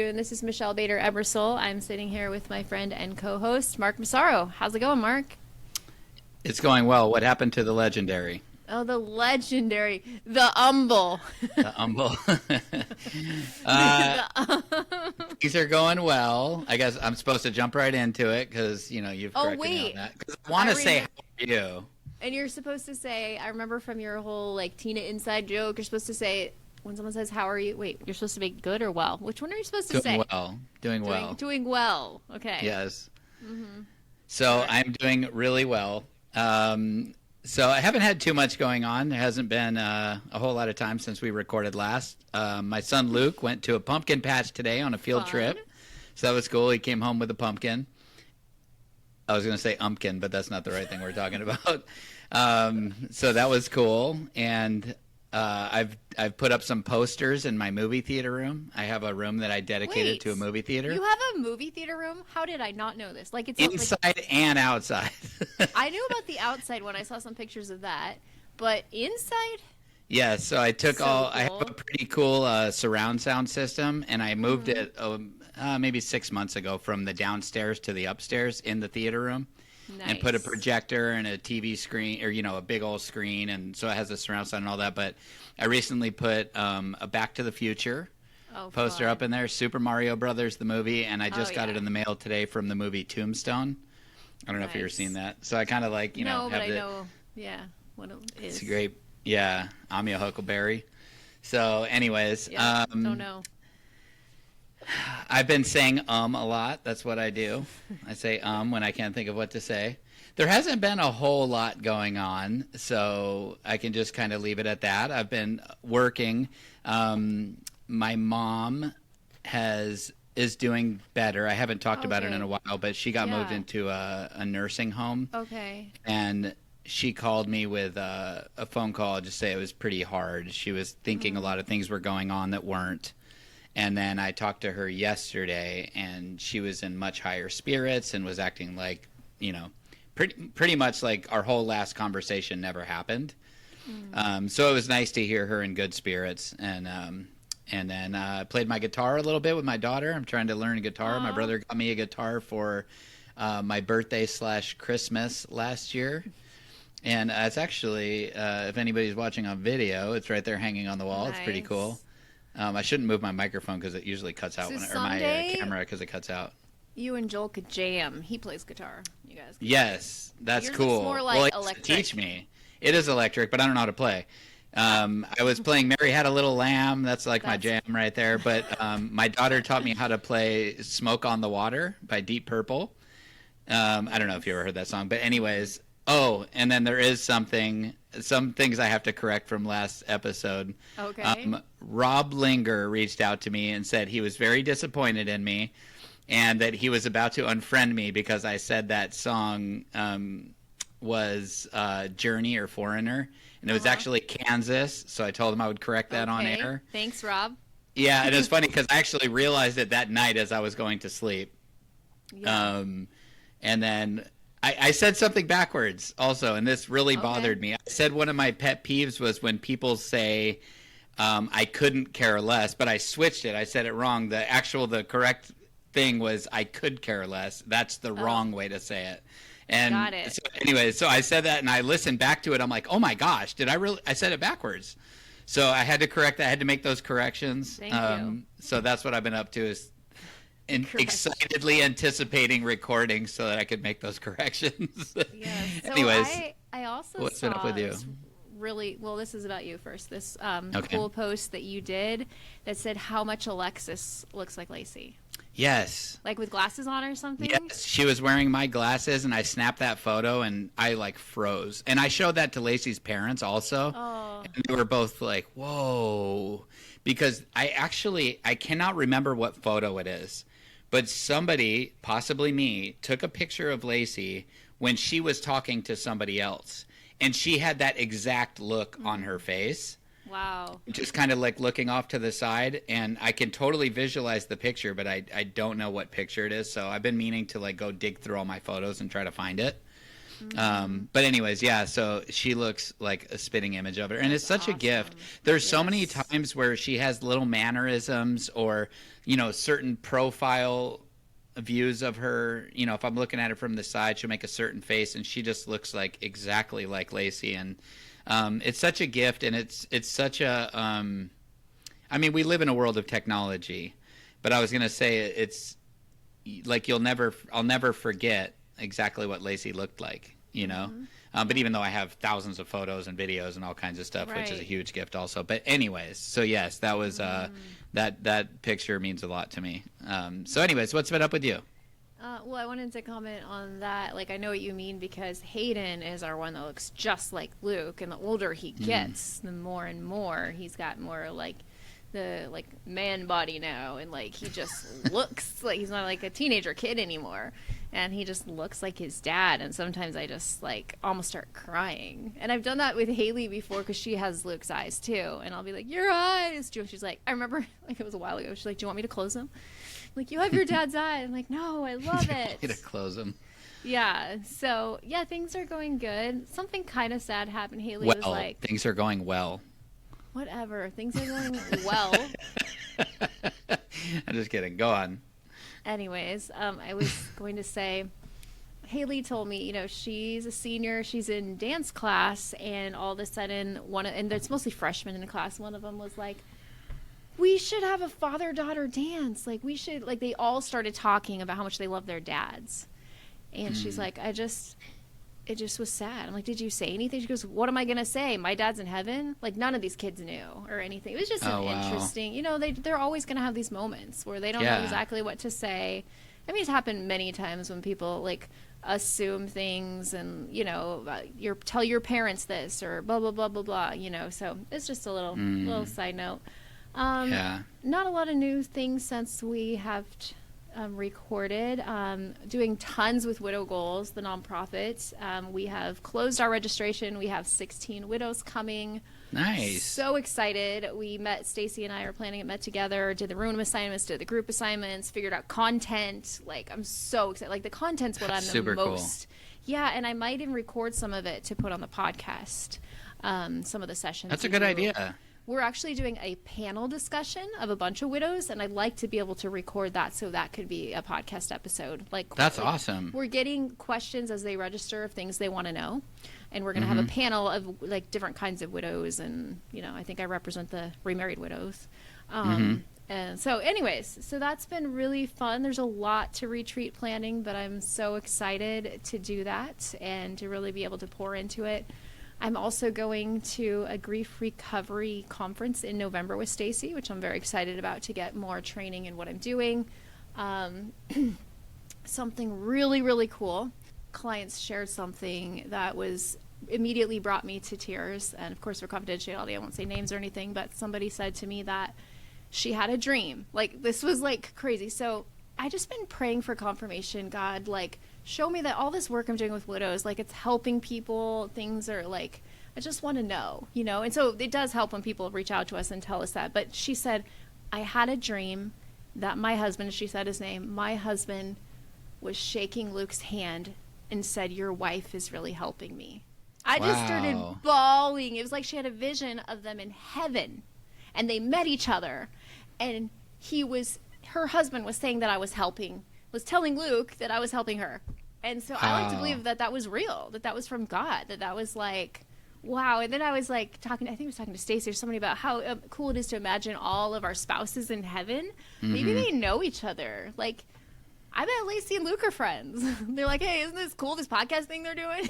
afternoon. This is Michelle Bader Ebersole. I'm sitting here with my friend and co-host, Mark Massaro. How's it going, Mark? It's going well. What happened to the legendary? Oh, the legendary, the humble. The humble. These are going well. I guess I'm supposed to jump right into it because, you've Oh, corrected me wait. on that. 'Cause I want to say, how are you? And you're supposed to say, I remember from your whole, Tina inside joke, you're supposed to say, when someone says, how are you? Wait, you're supposed to be good or well? Which one are you supposed to say? Doing well. Doing well. Doing well. Okay. Yes. Mm-hmm. So Right. I'm doing really well. So I haven't had too much going on. There hasn't been a whole lot of time since we recorded last. My son Luke went to a pumpkin patch today on a field Fun. trip. So that was cool. He came home with a pumpkin. I was going to say umpkin, but that's not the right thing we're talking about. So that was cool. And I've put up some posters in my movie theater room. I have a room that I dedicated to a movie theater. You have a movie theater room? How did I not know this? It's inside and outside. I knew about the outside when I saw some pictures of that, but inside? Yeah, so I took I have cool. a pretty cool surround sound system, and I moved it maybe 6 months ago from the downstairs to the upstairs in the theater room. Nice. And put a projector and a TV screen, or a big old screen, and so it has a surround sound and all that. But I recently put a Back to the Future poster fun. up in there, Super Mario Brothers the movie, and I just got yeah. it in the mail today from the movie Tombstone. I don't know if you've ever seen that. So I kind of No, have but I it. know, what it is. It's great. Yeah, Amia Huckleberry. So, anyways, Yeah, don't know. I've been saying a lot. That's what I do. I say when I can't think of what to say. There hasn't been a whole lot going on, so I can just kind of leave it at that. I've been working. My mom is doing better. I haven't talked about it in a while, but she got moved into a nursing home. Okay. And she called me with a phone call to say it was pretty hard. She was thinking a lot of things were going on that weren't. And then I talked to her yesterday, and she was in much higher spirits and was acting like, pretty much like our whole last conversation never happened. So it was nice to hear her in good spirits. And then I played my guitar a little bit with my daughter. I'm trying to learn guitar. My brother got me a guitar for my birthday / Christmas last year. And it's actually, if anybody's watching on video, it's right there hanging on the wall. Nice. It's pretty cool. I shouldn't move my microphone because it usually cuts out, So or my someday camera because it cuts out. you and Joel could jam. He plays guitar. You guys could Yes, that's Yours cool. looks more like Well, he has to electric. teach me. It is electric, but I don't know how to play. I was playing Mary Had a Little Lamb. That's like my jam right there. But my daughter taught me how to play Smoke on the Water by Deep Purple. I don't know if you ever heard that song. But anyways, and then there is some things I have to correct from last episode. Okay. Rob Linger reached out to me and said he was very disappointed in me and that he was about to unfriend me because I said that song was Journey or Foreigner. And it was actually Kansas, so I told him I would correct that on air. Thanks, Rob. Yeah, and it was funny because I actually realized it that night as I was going to sleep. Yeah. And then I said something backwards also, and this really bothered me. I said one of my pet peeves was when people say I couldn't care less, but I switched it. I said it wrong. The correct thing was I could care less. That's the wrong way to say it. And Got it. So anyway, so I said that and I listened back to it. I'm like, oh my gosh, I said it backwards. So I had to correct that. I had to make those corrections. Thank you. So that's what I've been up to is excitedly anticipating recording so that I could make those corrections. Yeah. So Anyways, I also what's saw been up with you? this this is about you first. This Okay. cool post that you did that said how much Alexis looks like Lacey. Yes. Like with glasses on or something? Yes, she was wearing my glasses, and I snapped that photo, and I froze. And I showed that to Lacey's parents also, Oh. and they were both like, "Whoa," because I cannot remember what photo it is, but somebody, possibly me, took a picture of Lacey when she was talking to somebody else, and she had that exact look on her face. Wow. Just kind of like looking off to the side, and I can totally visualize the picture, but I don't know what picture it is. So I've been meaning to go dig through all my photos and try to find it. But anyways, yeah, so she looks like a spitting image of her, and it's such a gift. There's so many times where she has little mannerisms or, certain profile views of her. If I'm looking at her from the side, she'll make a certain face, and she just looks like exactly like Lacey. And it's such a gift, and it's such a we live in a world of technology, but I was gonna say it's like I'll never forget exactly what Lacey looked like, but even though I have thousands of photos and videos and all kinds of stuff, which is a huge gift also. But anyways, so yes, that was that picture means a lot to me. So anyways, what's been up with you? Well, I wanted to comment on that. Like, I know what you mean, because Hayden is our one that looks just like Luke, and the older he gets, the more and more he's got more like the man body now, and like he just looks like he's not like a teenager kid anymore, and he just looks like his dad. And sometimes I just like almost start crying, and I've done that with Haley before because she has Luke's eyes too, and I'll be like, your eyes. She's like, I remember like it was a while ago, she's like, do you want me to close them? I'm like, you have your dad's eye. I'm like, no, I love it. You to close them. Yeah, so yeah, things are going good. Something kind of sad happened. Haley was like, things are going well. Whatever, things are going well. I'm just kidding. Go on. Anyways, I was going to say, Haley told me, she's a senior, she's in dance class, and all of a sudden, and it's mostly freshmen in the class, one of them was like, we should have a father-daughter dance. Like, we should, like, they all started talking about how much they love their dads. And she's like, it just was sad. I'm like, did you say anything? She goes, what am I going to say? My dad's in heaven? Like, none of these kids knew or anything. It was just interesting. They're always going to have these moments where they don't know exactly what to say. I mean, it's happened many times when people, like, assume things and, tell your parents this or blah, blah, blah, blah, blah, So it's just a little side note. Not a lot of new things since we have recorded. Doing tons with Widow Goals, the nonprofit. We have closed our registration. We have 16 widows coming. Nice. So excited. We met, Stacy and I are planning it, met together, did the room assignments, did the group assignments, figured out content. Like, I'm so excited. Like, the content's what I'm super the most. Cool. Yeah, and I might even record some of it to put on the podcast. Some of the sessions. That's a good idea. We're actually doing a panel discussion of a bunch of widows, and I'd like to be able to record that so that could be a podcast episode. That's awesome. We're getting questions as they register of things they want to know, and we're going to have a panel of like different kinds of widows, and I think I represent the remarried widows. And so anyways, so that's been really fun. There's a lot to retreat planning, but I'm so excited to do that and to really be able to pour into it. I'm also going to a grief recovery conference in November with Stacy, which I'm very excited about, to get more training in what I'm doing. Something really, really cool. Clients shared something that immediately brought me to tears. And of course, for confidentiality, I won't say names or anything, but somebody said to me that she had a dream. Like, this was like crazy. So I just been praying for confirmation. God, like, show me that all this work I'm doing with widows, like, it's helping people. Things are like, I just want to know, And so it does help when people reach out to us and tell us that. But she said, I had a dream that my husband, she said his name, my husband was shaking Luke's hand and said, your wife is really helping me. I just started bawling. It was like she had a vision of them in heaven, and they met each other, and her husband was saying that I was telling Luke that I was helping her. And so I like to believe that that was real, that was from God, that was like, wow. And then I was like I think I was talking to Stacey or somebody about how cool it is to imagine all of our spouses in heaven. Maybe they know each other. Like, I bet Lacey and Luke are friends. They're like, hey, isn't this cool, this podcast thing they're doing?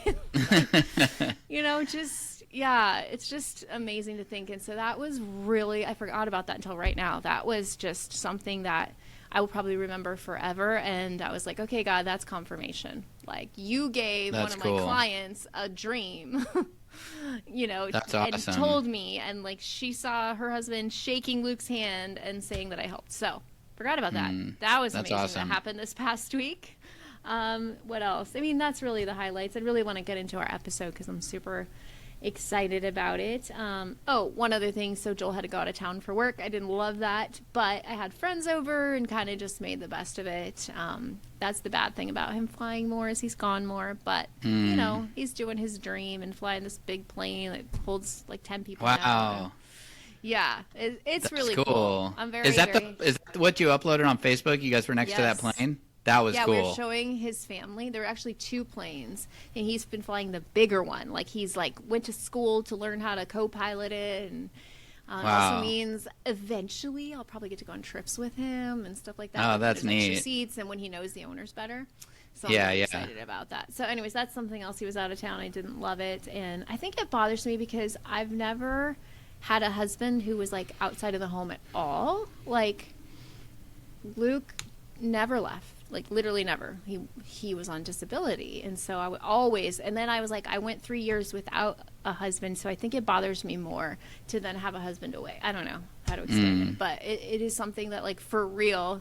It's just amazing to think. And so that was really, I forgot about that until right now. That was just something that I will probably remember forever. And I was like, okay, God, that's confirmation. Like, you gave one of my clients a dream, That's awesome. And told me, and like, she saw her husband shaking Luke's hand and saying that I helped. So forgot about that. That was amazing. Awesome. That happened this past week. What else? I mean, that's really the highlights. I really want to get into our episode because I'm super excited about it. One other thing. So Joel had to go out of town for work. I didn't love that, but I had friends over and kind of just made the best of it. That's the bad thing about him flying more is he's gone more, but you know, he's doing his dream and flying this big plane that holds like 10 people. Wow. Now. Yeah, it's That's really cool. I'm very, is that what you uploaded on Facebook? You guys were next to that Yes. plane? That was cool. Yeah, we were showing his family. There were actually 2 planes, and he's been flying the bigger one. Like he's went to school to learn how to co-pilot it, and it also means eventually I'll probably get to go on trips with him and stuff like that. Oh, that's There's extra neat. seats, and when he knows the owners better. So Yeah, I'm really yeah. excited about that. So anyways, that's something else. He was out of town. I didn't love it, and I think it bothers me because I've never had a husband who was like outside of the home at all. Like Luke never left, like literally never. He was on disability, and so I would always, and then I was like, I went 3 years without a husband, so I think it bothers me more to then have a husband away. I don't know how to explain it, but it is something that like for real,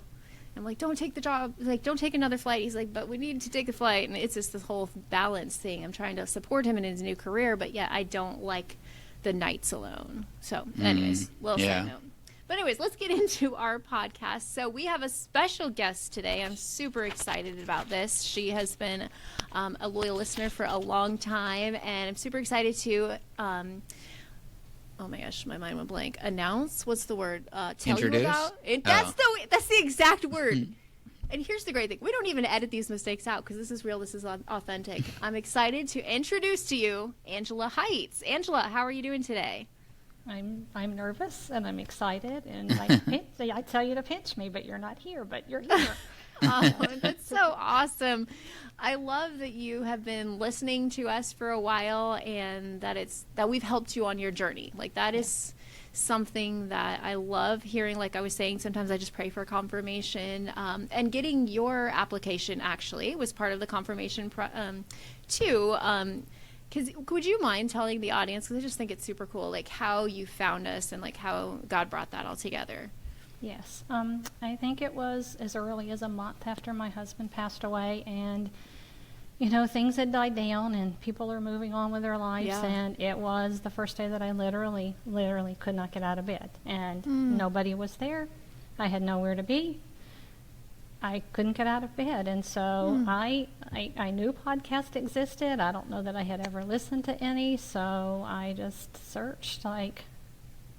I'm like, don't take the job, like don't take another flight. He's like, but we need to take a flight, and it's just this whole balance thing. I'm trying to support him in his new career, but yet I don't like the nights alone. So anyways, little side note. But anyways, let's get into our podcast. So we have a special guest today. I'm super excited about this. She has been a loyal listener for a long time, and I'm super excited to oh my gosh, my mind went blank. Announce? What's the word? Tell Introduce? you about it. That's the exact word. And here's the great thing. We don't even edit these mistakes out because this is real. This is authentic. I'm excited to introduce to you Angela Heitz. Angela, how are you doing today? I'm nervous and I'm excited and I tell you to pinch me, but you're not here, but you're here. Oh, that's so awesome. I love that you have been listening to us for a while and that we've helped you on your journey. Like that is something that I love hearing. Like I was saying, sometimes I just pray for confirmation, and getting your application actually was part of the confirmation too. Because would you mind telling the audience, because I just think it's super cool, like how you found us and like how God brought that all together? Yes. I think it was as early as a month after my husband passed away, and you know, things had died down and people are moving on with their lives. Yeah. And it was the first day that I literally could not get out of bed, and nobody was there. I had nowhere to be. I couldn't get out of bed. And so I knew podcast existed. I don't know that I had ever listened to any. So I just searched like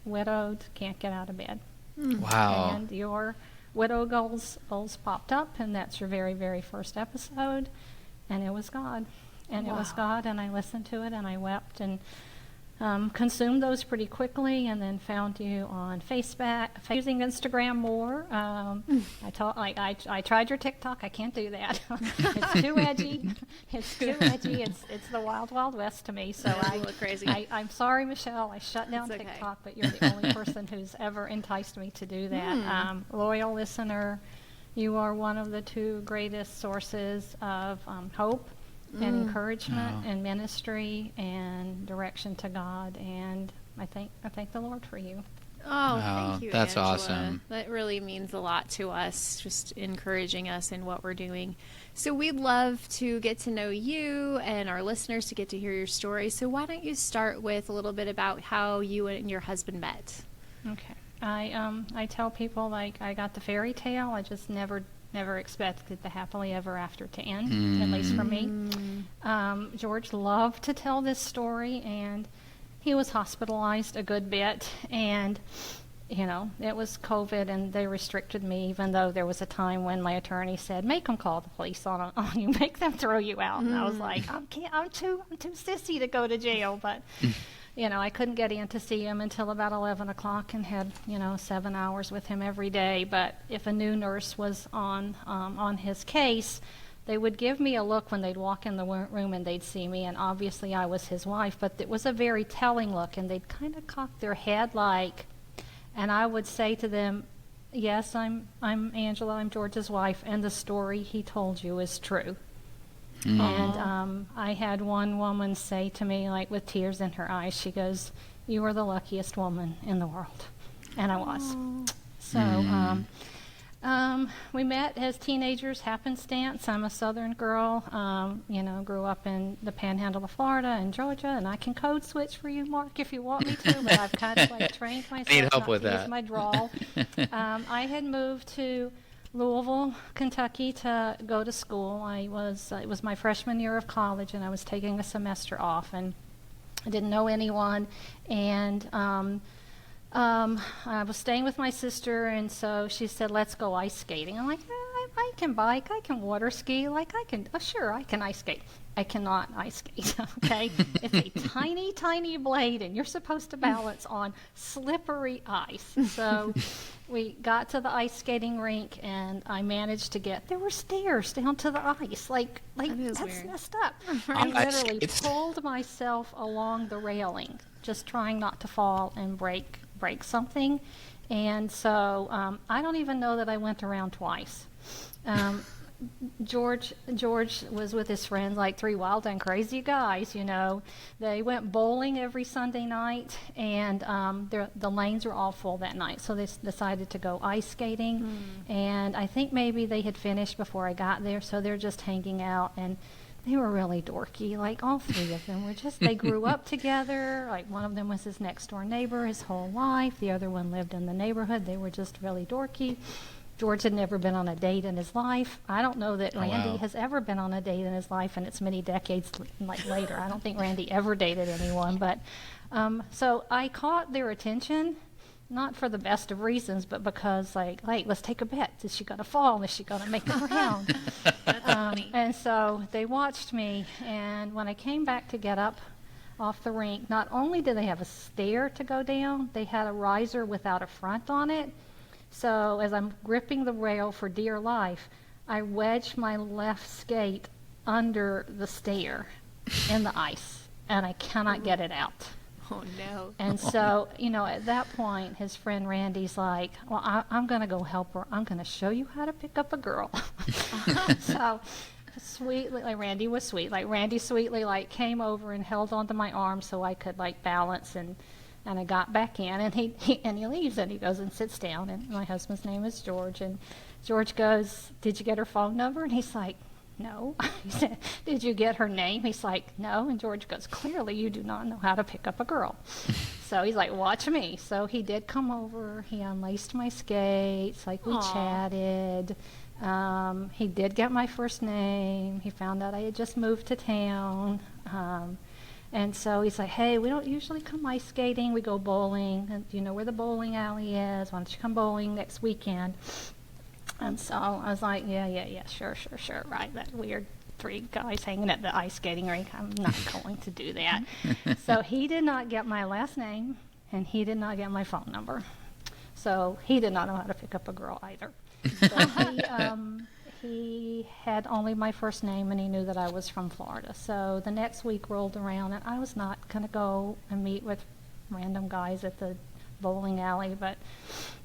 widowed, can't get out of bed. Wow. And your widow goals popped up, and that's your very, very first episode. And it was God. And it was God, and I listened to it, and I wept, and consumed those pretty quickly, and then found you on Facebook, using Instagram more. I tried your TikTok. I can't do that. It's too edgy. It's too edgy. It's the wild, wild west to me. So I look crazy. I'm sorry, Michelle. I shut down It's okay. TikTok, but you're the only person who's ever enticed me to do that. Loyal listener. You are one of the 2 greatest sources of hope and encouragement and ministry and direction to God, and I thank the Lord for you. Oh, thank you, that's Angela. awesome. That really means a lot to us, just encouraging us in what we're doing. So we'd love to get to know you and our listeners to get to hear your story. So why don't you start with a little bit about how you and your husband met? Okay. I tell people, like, I got the fairy tale. I just never expected the happily ever after to end, at least for me. George loved to tell this story, and he was hospitalized a good bit, and you know, it was COVID, and they restricted me, even though there was a time when my attorney said, make them call the police on you, make them throw you out. And I was like, I'm too sissy to go to jail, but you know, I couldn't get in to see him until about 11 o'clock and had, 7 hours with him every day. But if a new nurse was on his case, they would give me a look when they'd walk in the room and they'd see me, and obviously I was his wife, but it was a very telling look, and they'd kind of cock their head like, and I would say to them, yes, I'm Angela, I'm George's wife, and the story he told you is true. And I had one woman say to me, like with tears in her eyes, she goes, you are the luckiest woman in the world. And I was. So We met as teenagers, happenstance. I'm a Southern girl, grew up in the panhandle of Florida and Georgia, and I can code switch for you, Mark, if you want me to, but I've kind of like trained myself Need help not with to use that. my drawl. I had moved to Louisville, Kentucky to go to school. It was my freshman year of college, and I was taking a semester off, and I didn't know anyone, and I was staying with my sister, and so she said, let's go ice skating. I'm like, I can bike, I can water ski, sure, I can ice skate. I cannot ice skate, okay? It's a tiny, tiny blade, and you're supposed to balance on slippery ice. So we got to the ice skating rink, and I managed to there were stairs down to the ice. That's weird. messed up. I On ice literally skates. pulled myself along the railing, just trying not to fall and break something. And so I don't even know that I went around twice. George was with his friends, like three wild and crazy guys, They went bowling every Sunday night, and the lanes were all full that night, so they decided to go ice skating. And I think maybe they had finished before I got there, so they're just hanging out, and they were really dorky. Like, all three of them they grew up together. Like, one of them was his next door neighbor his whole life. The other one lived in the neighborhood. They were just really dorky. George had never been on a date in his life. I don't know that Randy wow. has ever been on a date in his life, and it's many decades later. I don't think Randy ever dated anyone. But so I caught their attention, not for the best of reasons, but because, let's take a bet. Is she going to fall? Is she going to make it around? And so they watched me, and when I came back to get up off the rink, not only did they have a stair to go down, they had a riser without a front on it. So as I'm gripping the rail for dear life, I wedged my left skate under the stair in the ice, and I cannot get it out. Oh, no. And so, at that point, his friend Randy's like, well, I'm going to go help her. I'm going to show you how to pick up a girl. So sweetly, Randy was sweet. Randy sweetly, came over and held onto my arm so I could, balance, and I got back in, and he leaves, and he goes and sits down, and my husband's name is George, and George goes, did you get her phone number? And he's like, no. He said, did you get her name? He's like, no. And George goes, clearly you do not know how to pick up a girl. So he's like, watch me. So he did come over. He unlaced my skates. We Aw. chatted. He did get my first name. He found out I had just moved to town. And so he's like, hey, we don't usually come ice skating. We go bowling. And do you know where the bowling alley is? Why don't you come bowling next weekend? And so I was like, yeah, sure, right. That weird three guys hanging at the ice skating rink. I'm not going to do that. So he did not get my last name, and he did not get my phone number. So he did not know how to pick up a girl either. So he had only my first name, and he knew that I was from Florida. So the next week rolled around, and I was not going to go and meet with random guys at the bowling alley, but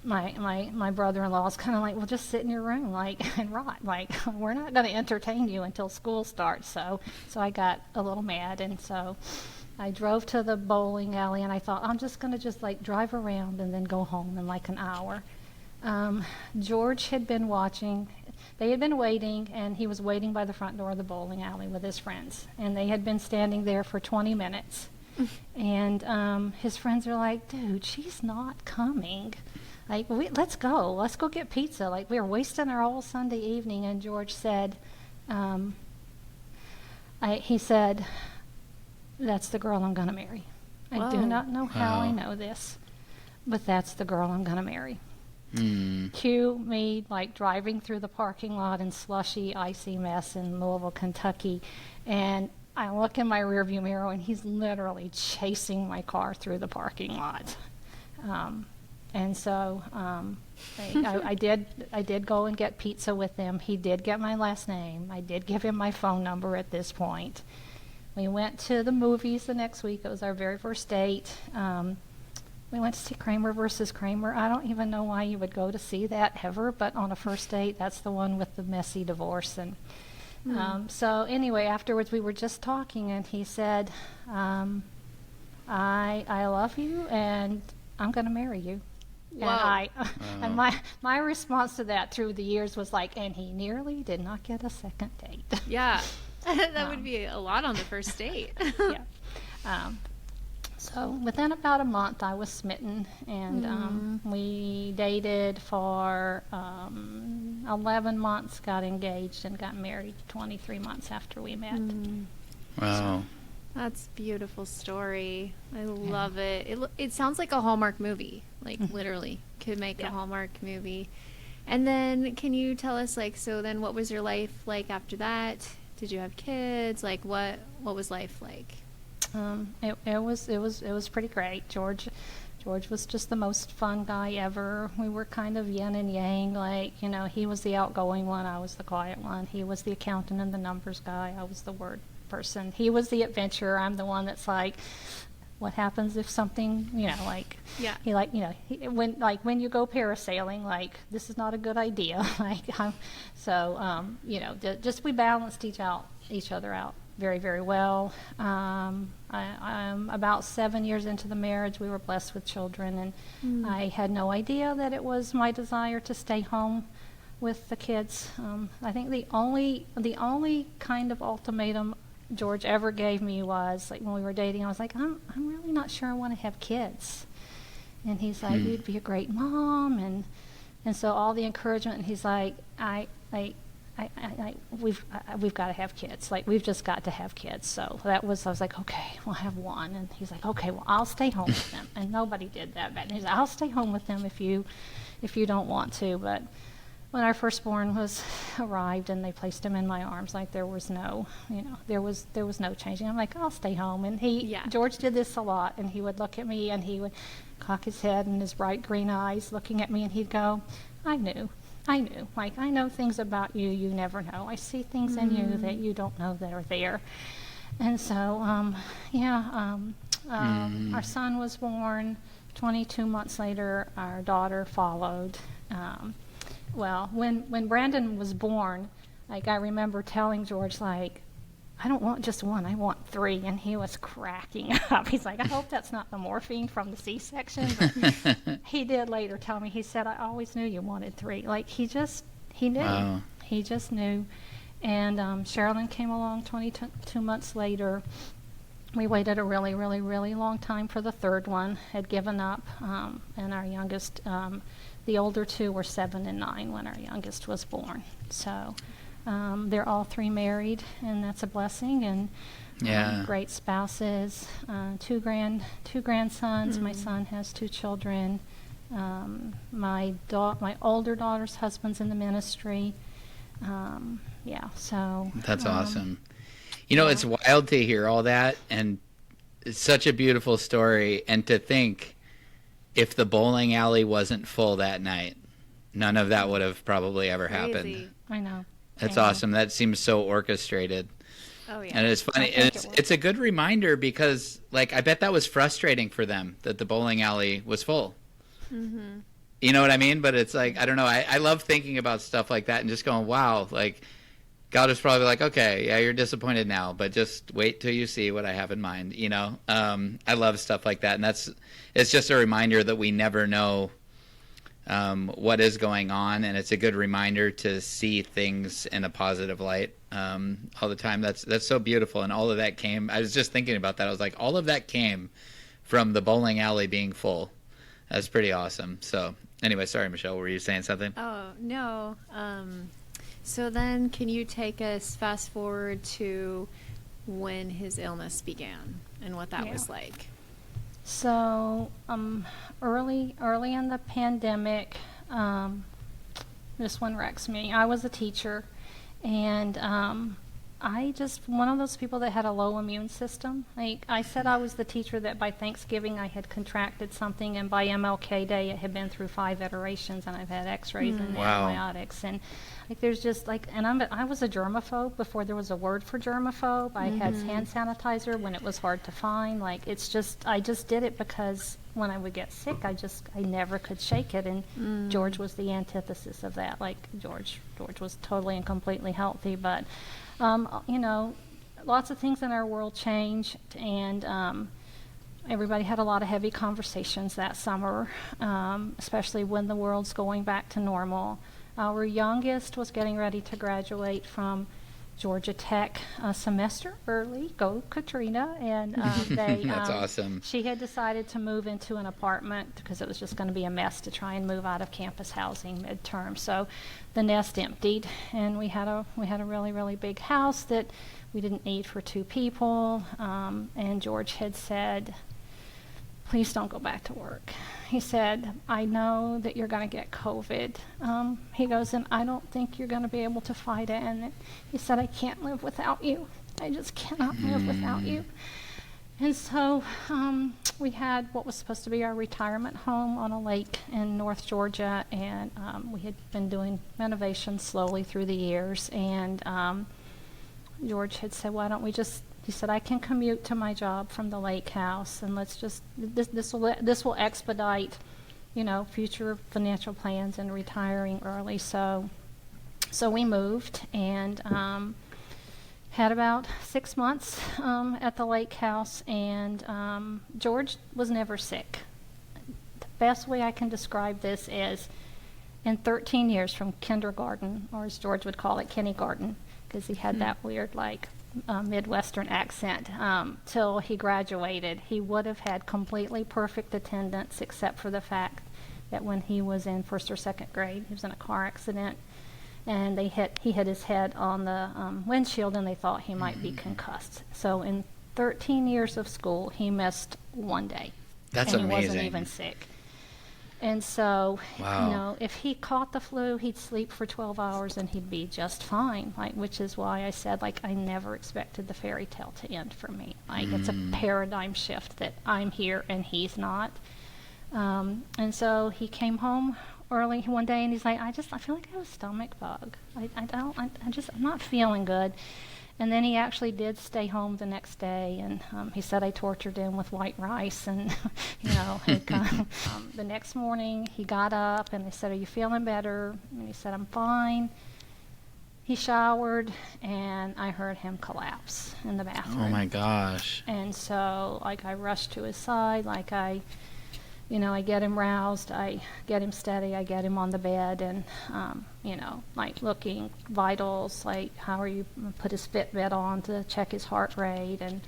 my brother-in-law was kind of like, well, just sit in your room and rot. We're not going to entertain you until school starts. So I got a little mad, and so I drove to the bowling alley, and I thought, I'm just going to drive around and then go home in an hour. George had been watching. They had been waiting, and he was waiting by the front door of the bowling alley with his friends, and they had been standing there for 20 minutes. And his friends are like, dude, she's not coming. Let's go get pizza. We were wasting our whole Sunday evening. And George said, he said, that's the girl I'm going to marry. I do not know how I know this, but that's the girl I'm going to marry. Cue me driving through the parking lot in slushy, icy mess in Louisville, Kentucky, and I look in my rearview mirror, and he's literally chasing my car through the parking lot. And so I did go and get pizza with him. He did get my last name. I did give him my phone number at this point. We went to the movies the next week. It was our very first date. We went to see Kramer versus Kramer. I don't even know why you would go to see that ever, but on a first date, that's the one with the messy divorce. And so anyway, afterwards we were just talking, and he said, I love you, and I'm going to marry you. And and my response to that through the years was like, and he nearly did not get a second date. Yeah. That would be a lot on the first date. Yeah. So within about a month, I was smitten, and we dated for 11 months, got engaged, and got married 23 months after we met. Wow. That's a beautiful story. I love it. It sounds like a Hallmark movie, like literally could make a Hallmark movie. And then can you tell us, like, so then what was your life like after that? Did you have kids? Like, what was life like? It was pretty great. George was just the most fun guy ever. We were kind of yin and yang, like, you know, he was the outgoing one, I was the quiet one. He was the accountant and the numbers guy, I was the word person. He was the adventurer, I'm the one that's like, what happens if something, you know, like, he like, you know, when you go parasailing, like, this is not a good idea. Like, you know, just we balanced each other out very, very well. I'm about 7 years into the marriage. We were blessed with children, and I had no idea that it was my desire to stay home with the kids. I think the only kind of ultimatum George ever gave me was, like, when we were dating, I was like, I'm really not sure I want to have kids. And he's like, you'd be a great mom, and so all the encouragement, and he's like, we've got to have kids. Like, we've just got to have kids. So I was like, okay, we'll have one. And he's like, okay, well, I'll stay home with them. And nobody did that. But he's like, I'll stay home with them if you don't want to. But when our firstborn arrived and they placed him in my arms, like, there was no, you know, there was no changing. I'm like, I'll stay home. And George did this a lot, and he would look at me and he would cock his head and his bright green eyes looking at me, and he'd go, I knew. Like, I know things about you you never know. I see things in you that you don't know that are there. And so, our son was born. 22 months later, our daughter followed. Well, when Brandon was born, like, I remember telling George, like, I don't want just one, I want 3. And he was cracking up. He's like, I hope that's not the morphine from the C-section. But he did later tell me, he said, I always knew you wanted 3. Like, he knew. Wow. He just knew. And Sherilyn came along 22 months later. We waited a really, really, really long time for the third one, had given up. And our youngest, the older 2 were 7 and 9 when our youngest was born. So they're all 3 married, and that's a blessing, and great spouses, 2 grandsons. My son has 2 children. My older daughter's husband's in the ministry. So that's awesome. You know, it's wild to hear all that, and it's such a beautiful story. And to think, if the bowling alley wasn't full that night, none of that would have probably ever happened. I know. That's awesome. That seems so orchestrated. Oh, yeah. And it's funny. And it's a good reminder because, like, I bet that was frustrating for them that the bowling alley was full. Mm-hmm. You know what I mean? But it's like, I don't know. I love thinking about stuff like that and just going, wow, like, God is probably like, okay, yeah, you're disappointed now, but just wait till you see what I have in mind, you know? I love stuff like that. And it's just a reminder that we never know what is going on, and it's a good reminder to see things in a positive light all the time. That's so beautiful, and all of that came. I was just thinking about that. I was like, all of that came from the bowling alley being full. That's pretty awesome. So anyway, sorry, Michelle, were you saying something? Oh no. So then, can you take us fast forward to when his illness began and what that was like? So, early in the pandemic, this one wrecks me. I was a teacher, and I just, one of those people that had a low immune system. Like, I said I was the teacher that by Thanksgiving I had contracted something, and by MLK Day it had been through 5 iterations, and I've had x-rays and antibiotics. And like, there's just like, and I was a germaphobe before there was a word for germaphobe. I had hand sanitizer when it was hard to find. Like, it's just, I just did it because when I would get sick, I never could shake it. And George was the antithesis of that. Like, George was totally and completely healthy, but you know, lots of things in our world changed, and everybody had a lot of heavy conversations that summer, especially when the world's going back to normal. Our youngest was getting ready to graduate from Georgia Tech a semester early. Go Katrina! And That's awesome. She had decided to move into an apartment because it was just going to be a mess to try and move out of campus housing midterm. So the nest emptied, and we had a really, really big house that we didn't need for 2 people. And George had said, "Please don't go back to work." He said, "I know that you're going to get COVID." He goes, "And I don't think you're going to be able to fight it." And he said, "I can't live without you. I just cannot live without you." And so we had what was supposed to be our retirement home on a lake in North Georgia, and we had been doing renovations slowly through the years. And George had said, "Why don't we just," he said, "I can commute to my job from the lake house, and let's just, this will expedite, future financial plans and retiring early." So we moved, and had about 6 months at the lake house, and George was never sick. The best way I can describe this is, in 13 years from kindergarten, or as George would call it, kindergarten, because he had that weird, Midwestern accent, till he graduated, he would have had completely perfect attendance, except for the fact that when he was in 1st or 2nd grade, he was in a car accident, and he hit his head on the windshield, and they thought he might be concussed. So in 13 years of school, he missed 1 day. That's and amazing. He wasn't even sick. And so, Wow. if he caught the flu, he'd sleep for 12 hours and he'd be just fine, which is why I said, I never expected the fairy tale to end for me. It's a paradigm shift that I'm here and he's not. And so he came home early one day, and he's like, I feel like I have a stomach bug. I'm not feeling good. And then he actually did stay home the next day, and he said I tortured him with white rice, and the next morning he got up, and they said, "Are you feeling better?" And he said, "I'm fine." He showered, and I heard him collapse in the bathroom. Oh my gosh. And so, I rushed to his side, I get him roused, I get him steady, I get him on the bed, and, looking vitals, how are you, put his Fitbit on to check his heart rate and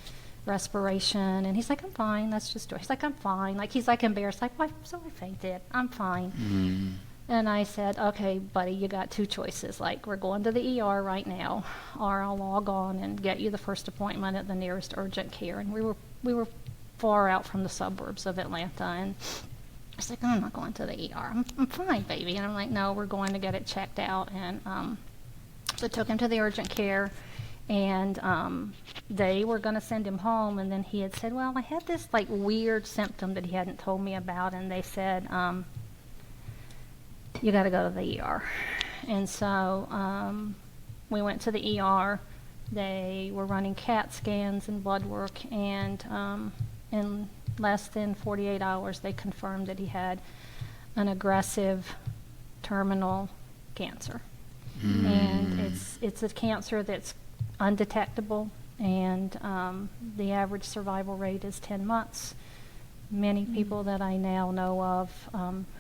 respiration, and he's like, "I'm fine, that's just," he's like, "I'm fine," he's embarrassed, "Why, so I fainted, I'm fine." And I said, "Okay, buddy, you got 2 choices, we're going to the ER right now, or I'll log on and get you the first appointment at the nearest urgent care." And we were far out from the suburbs of Atlanta, and I was like, "I'm not going to the ER. I'm fine, baby." And I'm like, "No, we're going to get it checked out." And so I took him to the urgent care, and they were going to send him home. And then he had said, "Well, I had this weird symptom that he hadn't told me about," and they said, "You got to go to the ER." And so we went to the ER. They were running CAT scans and blood work, and in less than 48 hours, they confirmed that he had an aggressive terminal cancer. And it's a cancer that's undetectable, and the average survival rate is 10 months. Many people that I now know of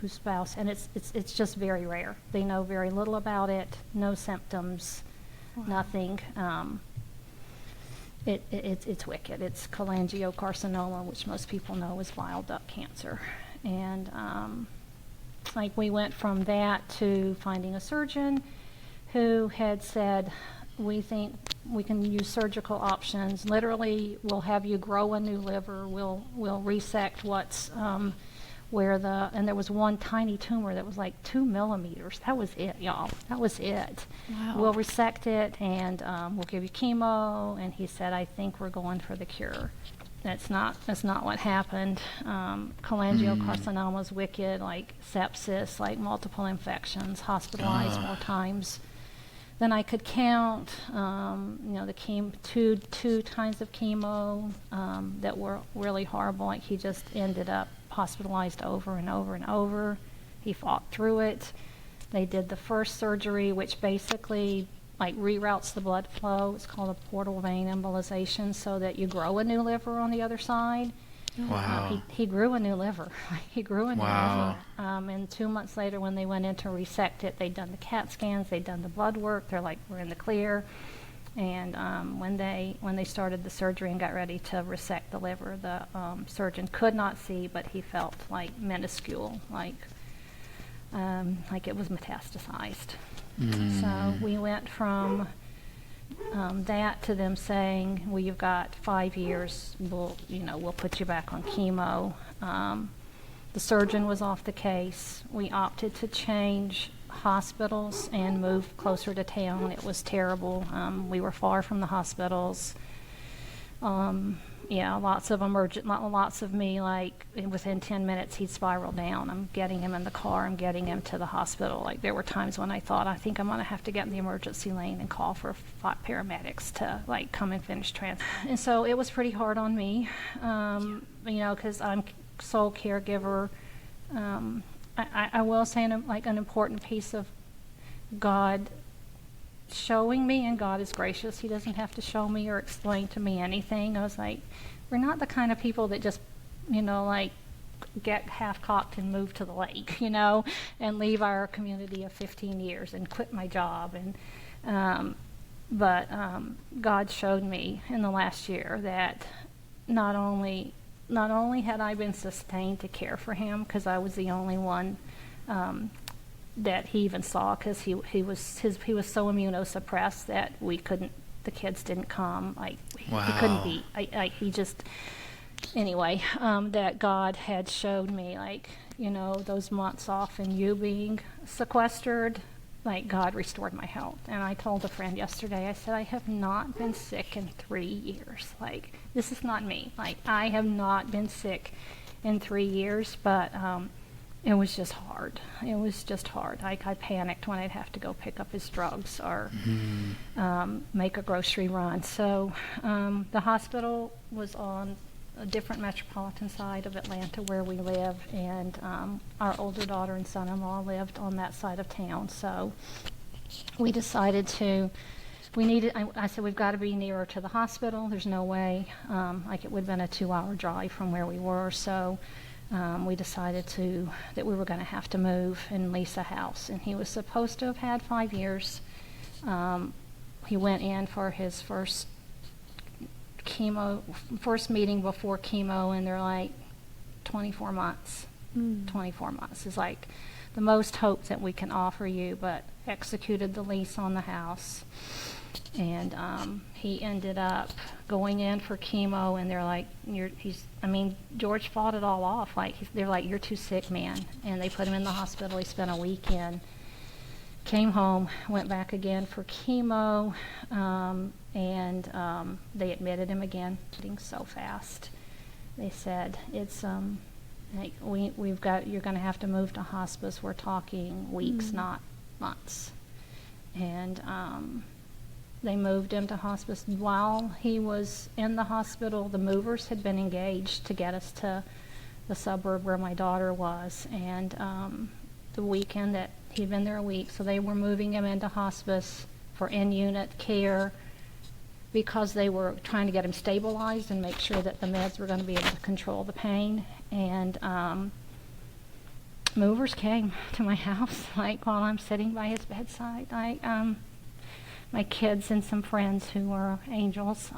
whose spouse, and it's just very rare. They know very little about it, no symptoms, nothing. It's wicked. It's cholangiocarcinoma, which most people know is bile duct cancer. And we went from that to finding a surgeon who had said, "We think we can use surgical options. Literally, we'll have you grow a new liver. We'll resect what's and there was one tiny tumor that was 2 millimeters. That was it, y'all. That was it. Wow. We'll resect it, and we'll give you chemo." And he said, "I think we're going for the cure." That's not what happened. Cholangiocarcinoma is wicked, sepsis, multiple infections, hospitalized more times than I could count. The two kinds of chemo that were really horrible. He just ended up hospitalized over and over and over. He fought through it. They did the first surgery, which basically reroutes the blood flow. It's called a portal vein embolization, so that you grow a new liver on the other side. Wow. He grew a new liver. He grew a new Wow. liver. And 2 months later, when they went in to resect it, they'd done the CAT scans, they'd done the blood work. They're like, we're in the clear. And when they started the surgery and got ready to resect the liver, the surgeon could not see, but he felt like minuscule, like it was metastasized. So we went from that to them saying, well, you've got 5 years, we'll put you back on chemo. The surgeon was off the case. We opted to change hospitals and move closer to town. It was terrible. We were far from the hospitals. Lots of me, like within 10 minutes he'd spiral down. I'm getting him in the car, I'm getting him to the hospital. Like there were times when I thought, I think I'm going to have to get in the emergency lane and call for 5 paramedics to like come and finish And so it was pretty hard on me, because I'm sole caregiver. I will say an important piece of God showing me, and God is gracious. He doesn't have to show me or explain to me anything. I was like, we're not the kind of people that just, get half-cocked and move to the lake, and leave our community of 15 years and quit my job. But God showed me in the last year that not only had I been sustained to care for him, because I was the only one that he even saw, because he was so immunosuppressed that the kids didn't come. Wow. He couldn't be. He just anyway. That God had showed me, those months off and you being sequestered. God restored my health. And I told a friend yesterday, I said, I have not been sick in 3 years. This is not me. I have not been sick in 3 years, but it was just hard. It was just hard. I panicked when I'd have to go pick up his drugs or make a grocery run. So the hospital was on a different metropolitan side of Atlanta where we live, and our older daughter and son-in-law lived on that side of town. So we decided I said, we've got to be nearer to the hospital. There's no way, it would have been a 2-hour drive from where we were. So we decided that we were going to have to move and lease a house. And he was supposed to have had 5 years. He went in for his first meeting before chemo, and they're like, 24 months. 24 months is like the most hope that we can offer you, but executed the lease on the house. And he ended up going in for chemo, and they're like, George fought it all off. They're like, you're too sick, man. And they put him in the hospital. He spent a weekend, came home, went back again for chemo, and they admitted him again. Getting so fast. They said, it's you're going to have to move to hospice. We're talking weeks, not months. And they moved him to hospice. While he was in the hospital, the movers had been engaged to get us to the suburb where my daughter was. And the weekend that he'd been there a week, so they were moving him into hospice for in-unit care because they were trying to get him stabilized and make sure that the meds were going to be able to control the pain. And movers came to my house, while I'm sitting by his bedside. My kids and some friends who were angels,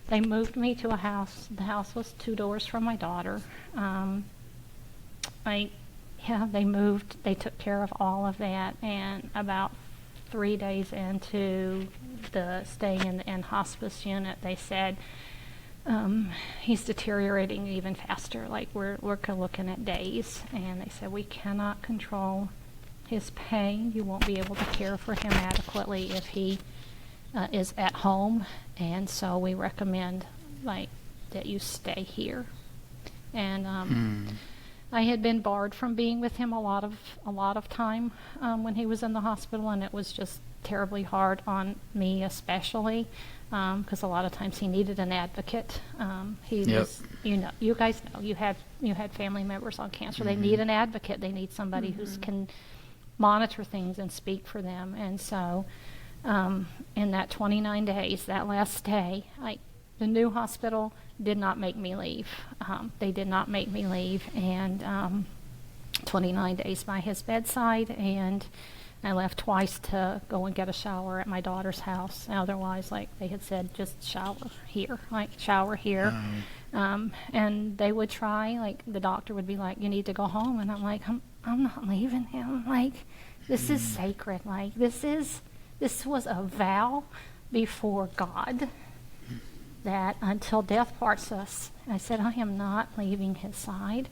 they moved me to a house. The house was 2 doors from my daughter. They moved. They took care of all of that, and about 3 days into the staying in hospice unit, they said, he's deteriorating even faster. We're looking at days, and they said, we cannot control his pain. You won't be able to care for him adequately if he is at home, and so we recommend that you stay here. And I had been barred from being with him a lot of time when he was in the hospital, and it was just terribly hard on me, especially because a lot of times he needed an advocate. Was, you guys know, you had family members on cancer. They need an advocate. They need somebody who can monitor things and speak for them. And so in that 29 days, that last day, the new hospital did not make me leave. They did not make me leave, and 29 days by his bedside, and I left twice to go and get a shower at my daughter's house. Otherwise, like they had said, just shower here, and they would try, like the doctor would be like, you need to go home, and I'm like, I'm not leaving him. Like, this is sacred. Like, this was a vow before God that until death parts us. I said, I am not leaving his side.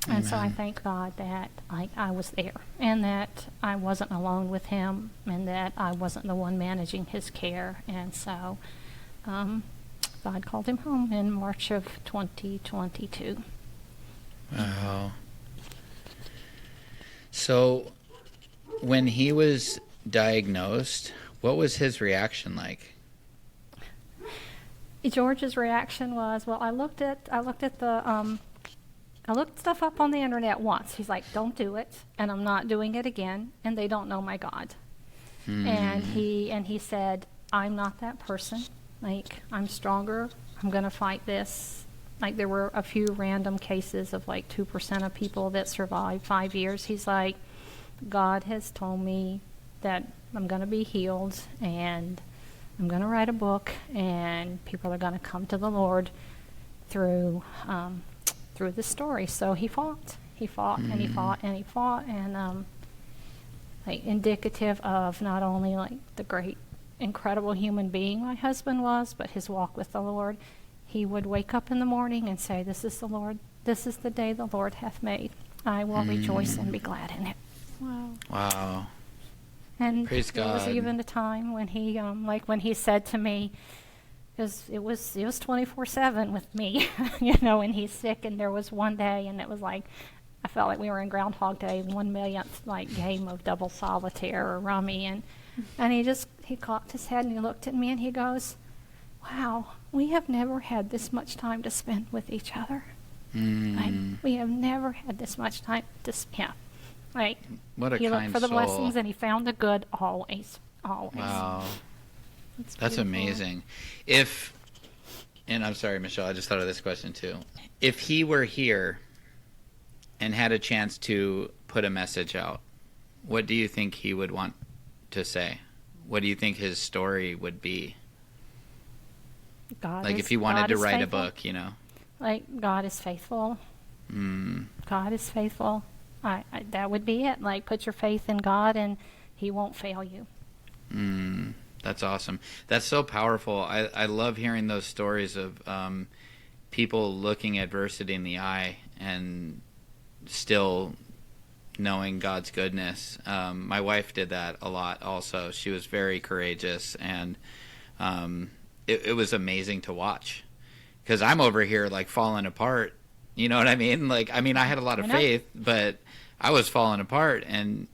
And so I thank God that I was there, and that I wasn't alone with him, and that I wasn't the one managing his care. And so God called him home in March of 2022. Wow. So when he was diagnosed, what was his reaction like? George's reaction was, well, I looked stuff up on the internet once. He's like, don't do it, and I'm not doing it again, and they don't know my God. And he said, I'm not that person. Like, I'm stronger. I'm going to fight this. Like, there were a few random cases of like 2% of people that survived 5 years. He's like, God has told me that I'm going to be healed, and I'm going to write a book, and people are going to come to the Lord through this story. So he fought, and he fought, and like indicative of not only like the great, incredible human being my husband was, but his walk with the Lord. He would wake up in the morning and say, this is the day the Lord hath made. I will rejoice and be glad in it. Wow. And Praise there God. was even a time when he, when he said to me, because it was 24/7 with me, and he's sick, and there was one day, and it was like, I felt like we were in Groundhog Day, 1 millionth like game of double solitaire or rummy, and he cocked his head and he looked at me and he goes, wow, we have never had this much time to spend with each other. Like, we have never had this much time to spend. Like, What a he looked kind for the soul. blessings and he found the good always. Wow. That's beautiful. amazing. And I'm sorry, Michelle, I just thought of this question too. If he were here and had a chance to put a message out, what do you think he would want to say? What do you think his story would be? Like if he wanted to write faithful. a book, Like, God is faithful. God is faithful. That would be it. Like, put your faith in God and he won't fail you. That's awesome. That's so powerful. I love hearing those stories of people looking adversity in the eye and still knowing God's goodness. My wife did that a lot also. She was very courageous, and it was amazing to watch. Because I'm over here like falling apart. You know what I mean? Like, I had a lot of faith, but I was falling apart, and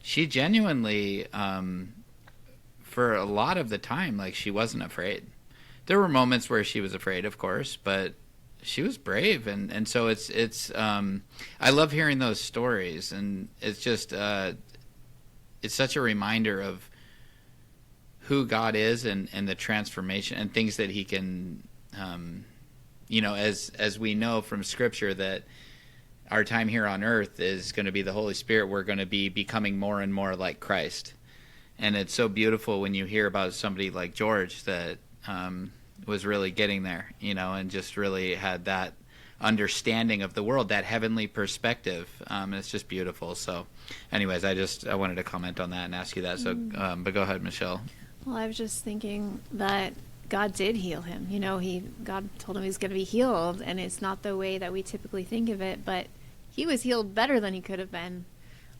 she genuinely, for a lot of the time, like, she wasn't afraid. There were moments where she was afraid, of course, but she was brave, and so it's I love hearing those stories, and it's just it's such a reminder of who God is and the transformation and things that he can as we know from Scripture that our time here on earth is going to be the Holy Spirit. We're going to be becoming more and more like Christ. And it's so beautiful when you hear about somebody like George that was really getting there, and just really had that understanding of the world, that heavenly perspective. It's just beautiful. So anyways, I wanted to comment on that and ask you that. So, but go ahead, Michelle. Well, I was just thinking that God did heal him. God told him he was going to be healed, and it's not the way that we typically think of it, but he was healed better than he could have been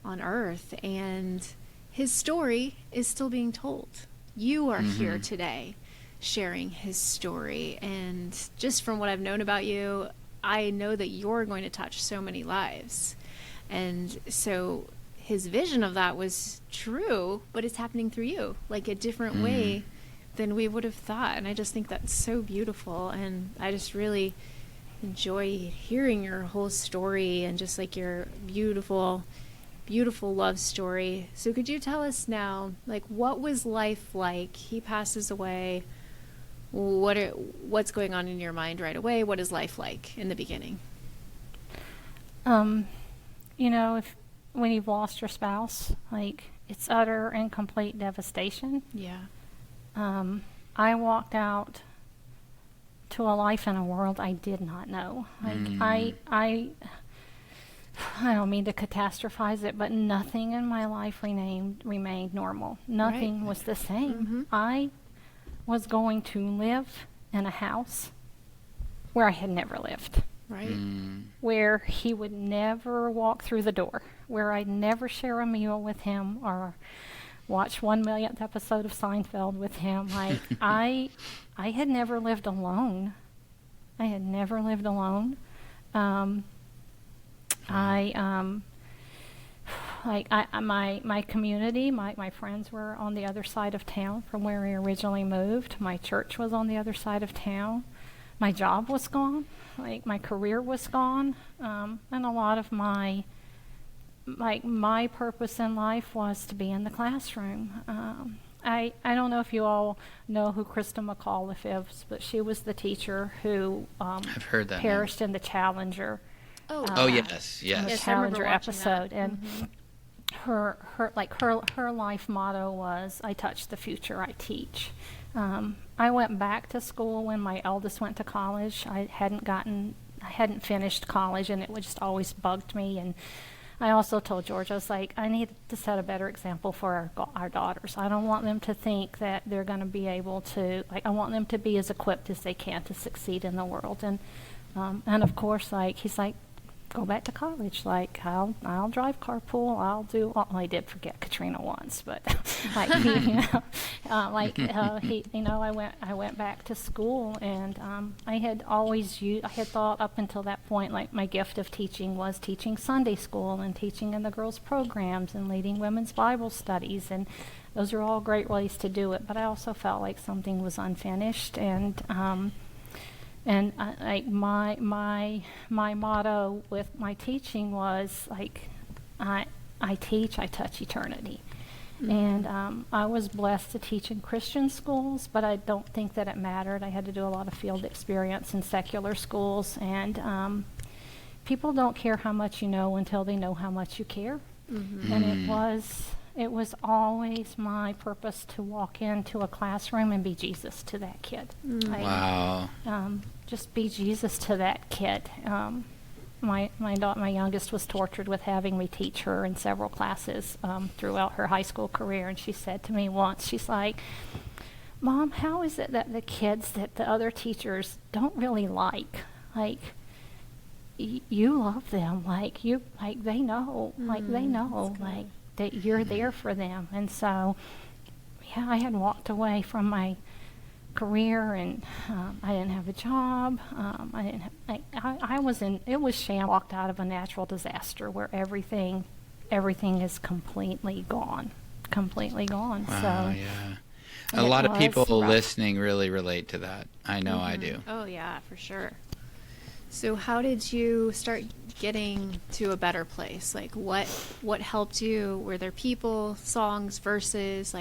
on earth, and his story is still being told. You are here today sharing his story, and just from what I've known about you, I know that you're going to touch so many lives. And so his vision of that was true, but it's happening through you, like a different way than we would have thought. And I just think that's so beautiful, and I just really enjoy hearing your whole story and just like your beautiful love story. So could you tell us now, like, what was life like? He passes away. what's going on in your mind right away? What is life like in the beginning? You know, when you've lost your spouse, like, it's utter and complete devastation. Yeah. I walked out to a life in a world I did not know. Like, I don't mean to catastrophize it, but nothing in my life remained normal. Nothing was the same. I was going to live in a house where I had never lived. Right. Where he would never walk through the door, where I'd never share a meal with him or watch 1 millionth episode of Seinfeld with him. Like, I had never lived alone. I had never lived alone. My community, my friends were on the other side of town from where we originally moved. My church was on the other side of town. My job was gone. Like, my career was gone. And a lot of my purpose in life was to be in the classroom. I don't know if you all know who Krista McAuliffe is, but she was the teacher who I've heard that perished in the Challenger. Yes. The Yes, I Challenger remember watching episode, that. and her life motto was, "I touch the future, I teach." I went back to school when my eldest went to college. I hadn't finished college, and it just always bugged me. And I also told George, I was like, I need to set a better example for our daughters. I don't want them to think that they're going to be able to, I want them to be as equipped as they can to succeed in the world. And of course, he's like, go back to college. Like, I'll drive carpool. I'll do. Well, I did forget Katrina once, but I went back to school, and I had thought up until that point, like, my gift of teaching was teaching Sunday school and teaching in the girls' programs and leading women's Bible studies, and those are all great ways to do it. But I also felt like something was unfinished, and my motto with my teaching was, like, I teach, I touch eternity. And I was blessed to teach in Christian schools, but I don't think that it mattered. I had to do a lot of field experience in secular schools, and people don't care how much you know until they know how much you care. And it was always my purpose to walk into a classroom and be Jesus to that kid. Wow. Just be Jesus to that kid. My youngest was tortured with having me teach her in several classes throughout her high school career, and she said to me once, she's like, "Mom, how is it that the kids that the other teachers don't really like you love them, they know, that you're there for them?" And so, yeah, I had walked away from my career, and I didn't have a job. It was sham. Walked out of a natural disaster where everything is completely gone. Wow, So, yeah. A lot of people rough. listening really relate to that. I know I do. Oh, yeah, for sure. So how did you start getting to a better place? Like, what helped you? Were there people, songs, verses,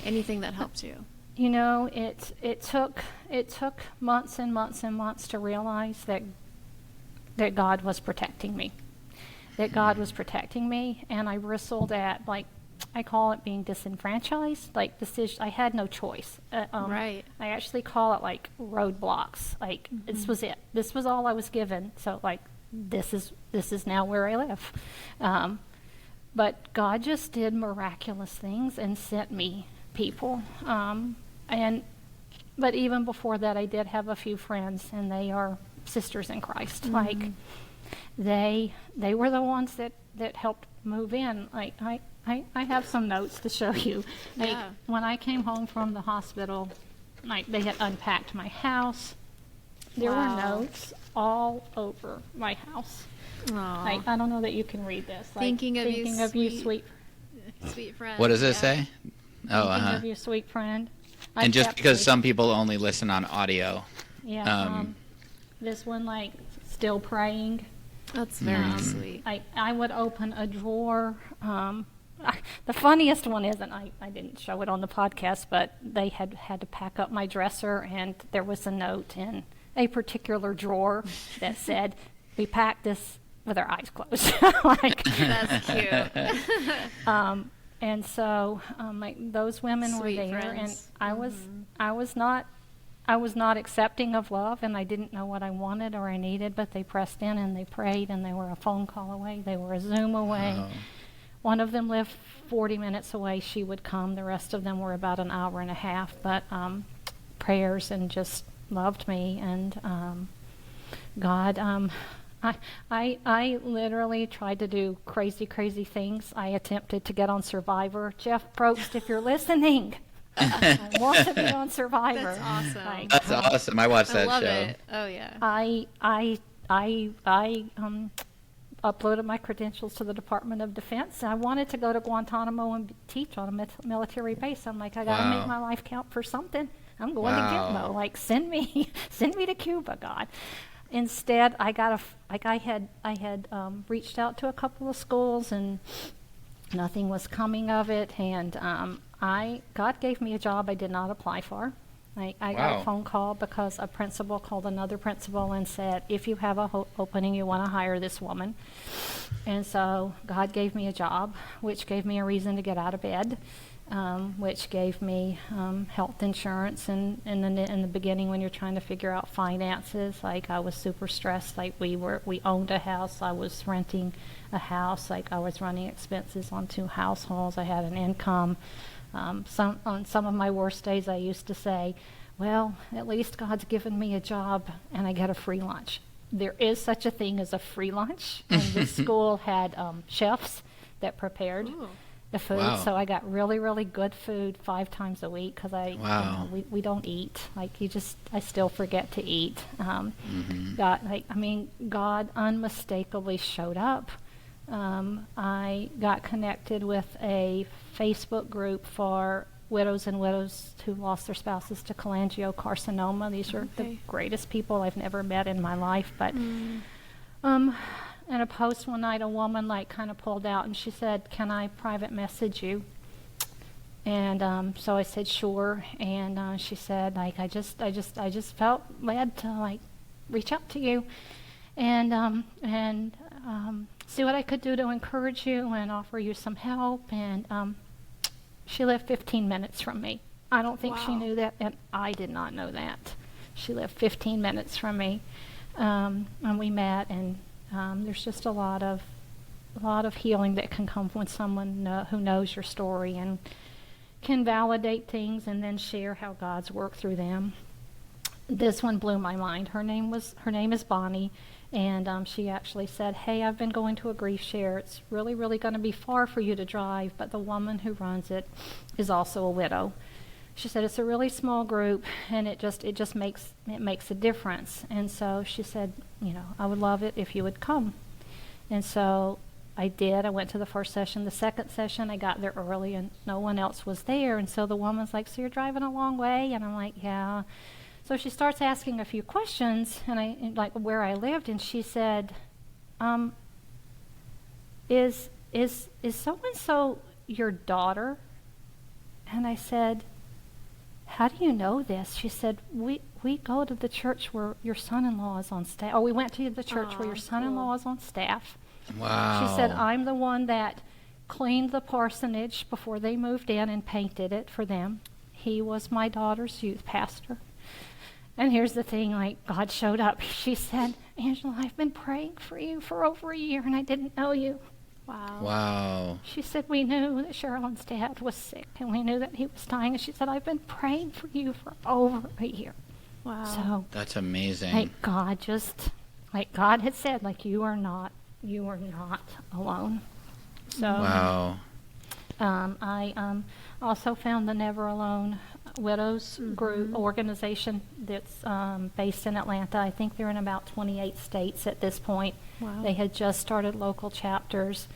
anything that helped you? You know, it took months and months and months to realize that God was protecting me. That God was protecting me, and I bristled at, like, I call it being disenfranchised. Like, I had no choice. Right. I actually call it, like, roadblocks. Like, this was it. This was all I was given. So, like, this is now where I live. But God just did miraculous things and sent me people. But even before that, I did have a few friends, and they are sisters in Christ. Like, they were the ones that helped move in. Like, I have some notes to show you. Like, Yeah. when I came home from the hospital, like, they had unpacked my house. There were Wow. notes all over my house. Aw. Like, I don't know that you can read this. Like, Thinking of you, sweet sweet friend. What does it Yeah. say? Oh, thinking of you, sweet friend. I And just kept because these. some people only listen on audio. Yeah, this one, like, still praying. That's very sweet. I would open a drawer. the funniest one is, and I didn't show it on the podcast, but they had to pack up my dresser, and there was a note in a particular drawer that said, "We packed this with our eyes closed." Like, That's cute. and so those women Sweet were there, friends. and I was not accepting of love, and I didn't know what I wanted or I needed, but they pressed in and they prayed, and they were a phone call away. They were a Zoom away. Wow. One of them lived 40 minutes away. She would come. The rest of them were about an hour and a half, but prayers, and just loved me. And God, I literally tried to do crazy things. I attempted to get on Survivor. Jeff Probst, if you're listening, I want to be on Survivor. That's awesome. Like, That's awesome. I watched I that love show. it. Oh yeah. I uploaded my credentials to the Department of Defense. I wanted to go to Guantanamo and teach on a military base. I'm like, I got to Wow. make my life count for something. I'm going Wow. to Gitmo. Like, send me to Cuba, God. Instead, I had reached out to a couple of schools, and nothing was coming of it. And God gave me a job I did not apply for. I got Wow. a phone call because a principal called another principal and said, if you have a opening, you want to hire this woman. And so God gave me a job, which gave me a reason to get out of bed, which gave me health insurance. And in the beginning, when you're trying to figure out finances, like, I was super stressed. Like, we owned a house. I was renting a house. Like, I was running expenses on 2 households. I had an income. On some of my worst days, I used to say, well, at least God's given me a job and I get a free lunch. There is such a thing as a free lunch, and this school had chefs that prepared Ooh. the food, Wow. so I got really good food 5 times a week, because Wow. we don't eat. Like, I still forget to eat. God unmistakably showed up. I got connected with a Facebook group for widows and widows who lost their spouses to cholangiocarcinoma. These are the Okay. greatest people I've never met in my life. But in a post one night, a woman kind of pulled out, and she said, "Can I private message you?" And so I said, "Sure." And she said, I just felt led to reach out to you, and see what I could do to encourage you and offer you some help. And she lived 15 minutes from me. I don't think she Wow. knew that, and I did not know that. She lived 15 minutes from me, and we met. And there's just a lot of healing that can come when someone who knows your story and can validate things and then share how God's worked through them. This one blew my mind. Her name is Bonnie. And she actually said, "Hey, I've been going to a grief share. It's really going to be far for you to drive, but the woman who runs it is also a widow." She said, "It's a really small group, and it just makes a difference." And so she said, "I would love it if you would come." And so I did. I went to the first session. The second session, I got there early, and no one else was there. And so the woman's like, "So you're driving a long way?" And I'm like, "Yeah." So she starts asking a few questions, and like where I lived, and she said, "Is so and so your daughter?" And I said, "How do you know this?" She said, "We go to the church where your son-in-law is on staff." Or we went to the church where your son-in-law is on staff. Wow. She said, "I'm the one that cleaned the parsonage before they moved in and painted it for them. He was my daughter's youth pastor." And here's the thing, God showed up. She said, "Angela, I've been praying for you for over a year, and I didn't know you." Wow. Wow. She said, "We knew that Sherilyn's dad was sick, and we knew that he was dying." And she said, "I've been praying for you for over a year." Wow. So, That's amazing. God God had said, you are not alone. So, Wow. I also found the Never Alone Widows group organization that's based in Atlanta. I think they're in about 28 states at this point. Wow. They had just started local chapters,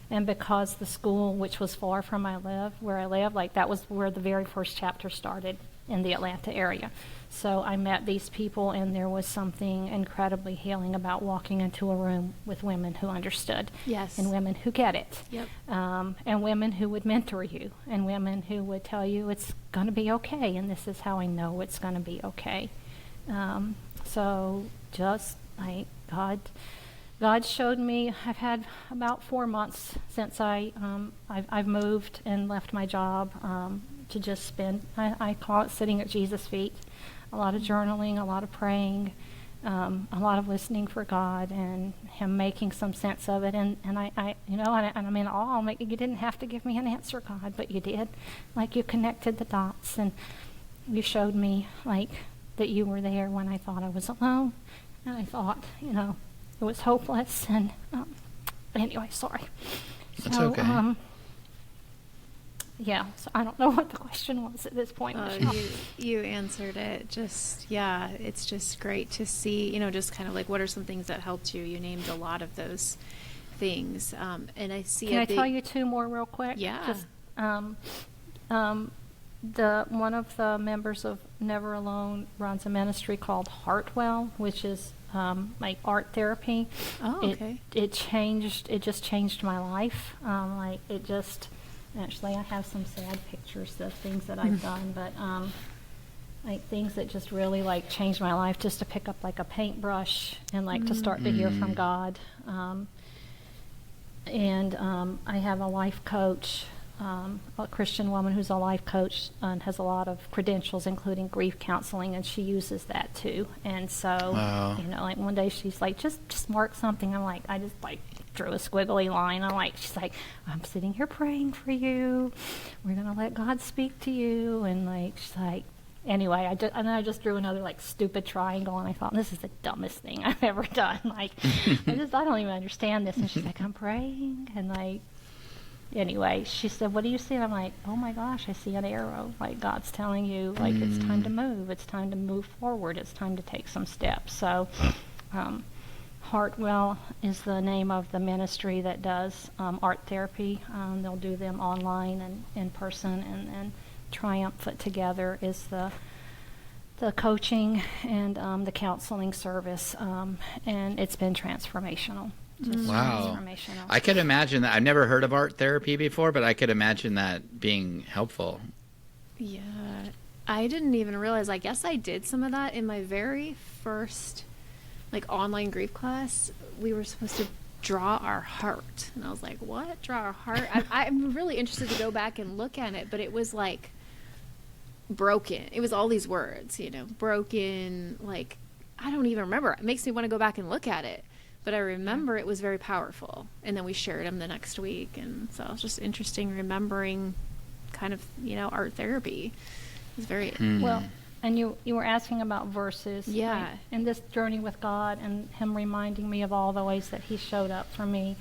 and because the school, which was far from where I live, that was where the very first chapter started. in the Atlanta area. So I met these people, and there was something incredibly healing about walking into a room with women who understood. Yes. And women who get it. Yep. And women who would mentor you, and women who would tell you it's going to be okay, and this is how I know it's going to be okay. So just like God showed me. I've had about 4 months since I've moved and left my job to just spend. I call it sitting at Jesus' feet. A lot of journaling, a lot of praying, a lot of listening for God and Him making some sense of it. And I you know, and I mean, you didn't have to give me an answer, God, but you did. Like, you connected the dots, and you showed me like that you were there when I thought I was alone, and I thought, you know, it was hopeless. And anyway, sorry. That's okay. Yeah, so I don't know what the question was at this point. You answered it. Just, yeah, it's just great to see, you know, just kind of like, what are some things that helped you? You named a lot of those things. And I see Can I tell you 2 more real quick? Yeah. Just, one of the members of Never Alone runs a ministry called Heartwell, which is like art therapy. Oh, okay. It just changed my life. Actually, I have some sad pictures of things that I've done, but like things that just really like changed my life, just to pick up like a paintbrush and like to start to hear from God. And I have a life coach, a Christian woman who's a life coach and has a lot of credentials, including grief counseling, and she uses that too. And so, Wow. you know, like one day she's like, just mark something. I'm like, I just like drew a squiggly line. She's like, I'm sitting here praying for you. We're going to let God speak to you. And like, she's like, anyway, and then I just drew another like stupid triangle, and I thought, this is the dumbest thing I've ever done. Like, I don't even understand this. And she's like, I'm praying. And like, anyway, she said, what do you see? And I'm like, oh my gosh, I see an arrow. Like, God's telling you, like, it's time to move. It's time to move forward. It's time to take some steps. So, Heartwell is the name of the ministry that does art therapy. They'll do them online and in person, and Triumphant Together is the coaching and the counseling service, and it's been transformational. Just Wow. transformational. I could imagine that. I've never heard of art therapy before, but I could imagine that being helpful. Yeah. I didn't even realize, I guess I did some of that in my very first like online grief class. We were supposed to draw our heart, and I was like, what? Draw our heart? I'm really interested to go back and look at it, but it was like broken. It was all these words, you know, broken, like, I don't even remember. It makes me want to go back and look at it, but I remember it was very powerful. And then we shared them the next week, and so it was just interesting remembering kind of, you know, art therapy. It was very Well, and you were asking about verses. Yeah. Right? And this journey with God and Him reminding me of all the ways that He showed up for me.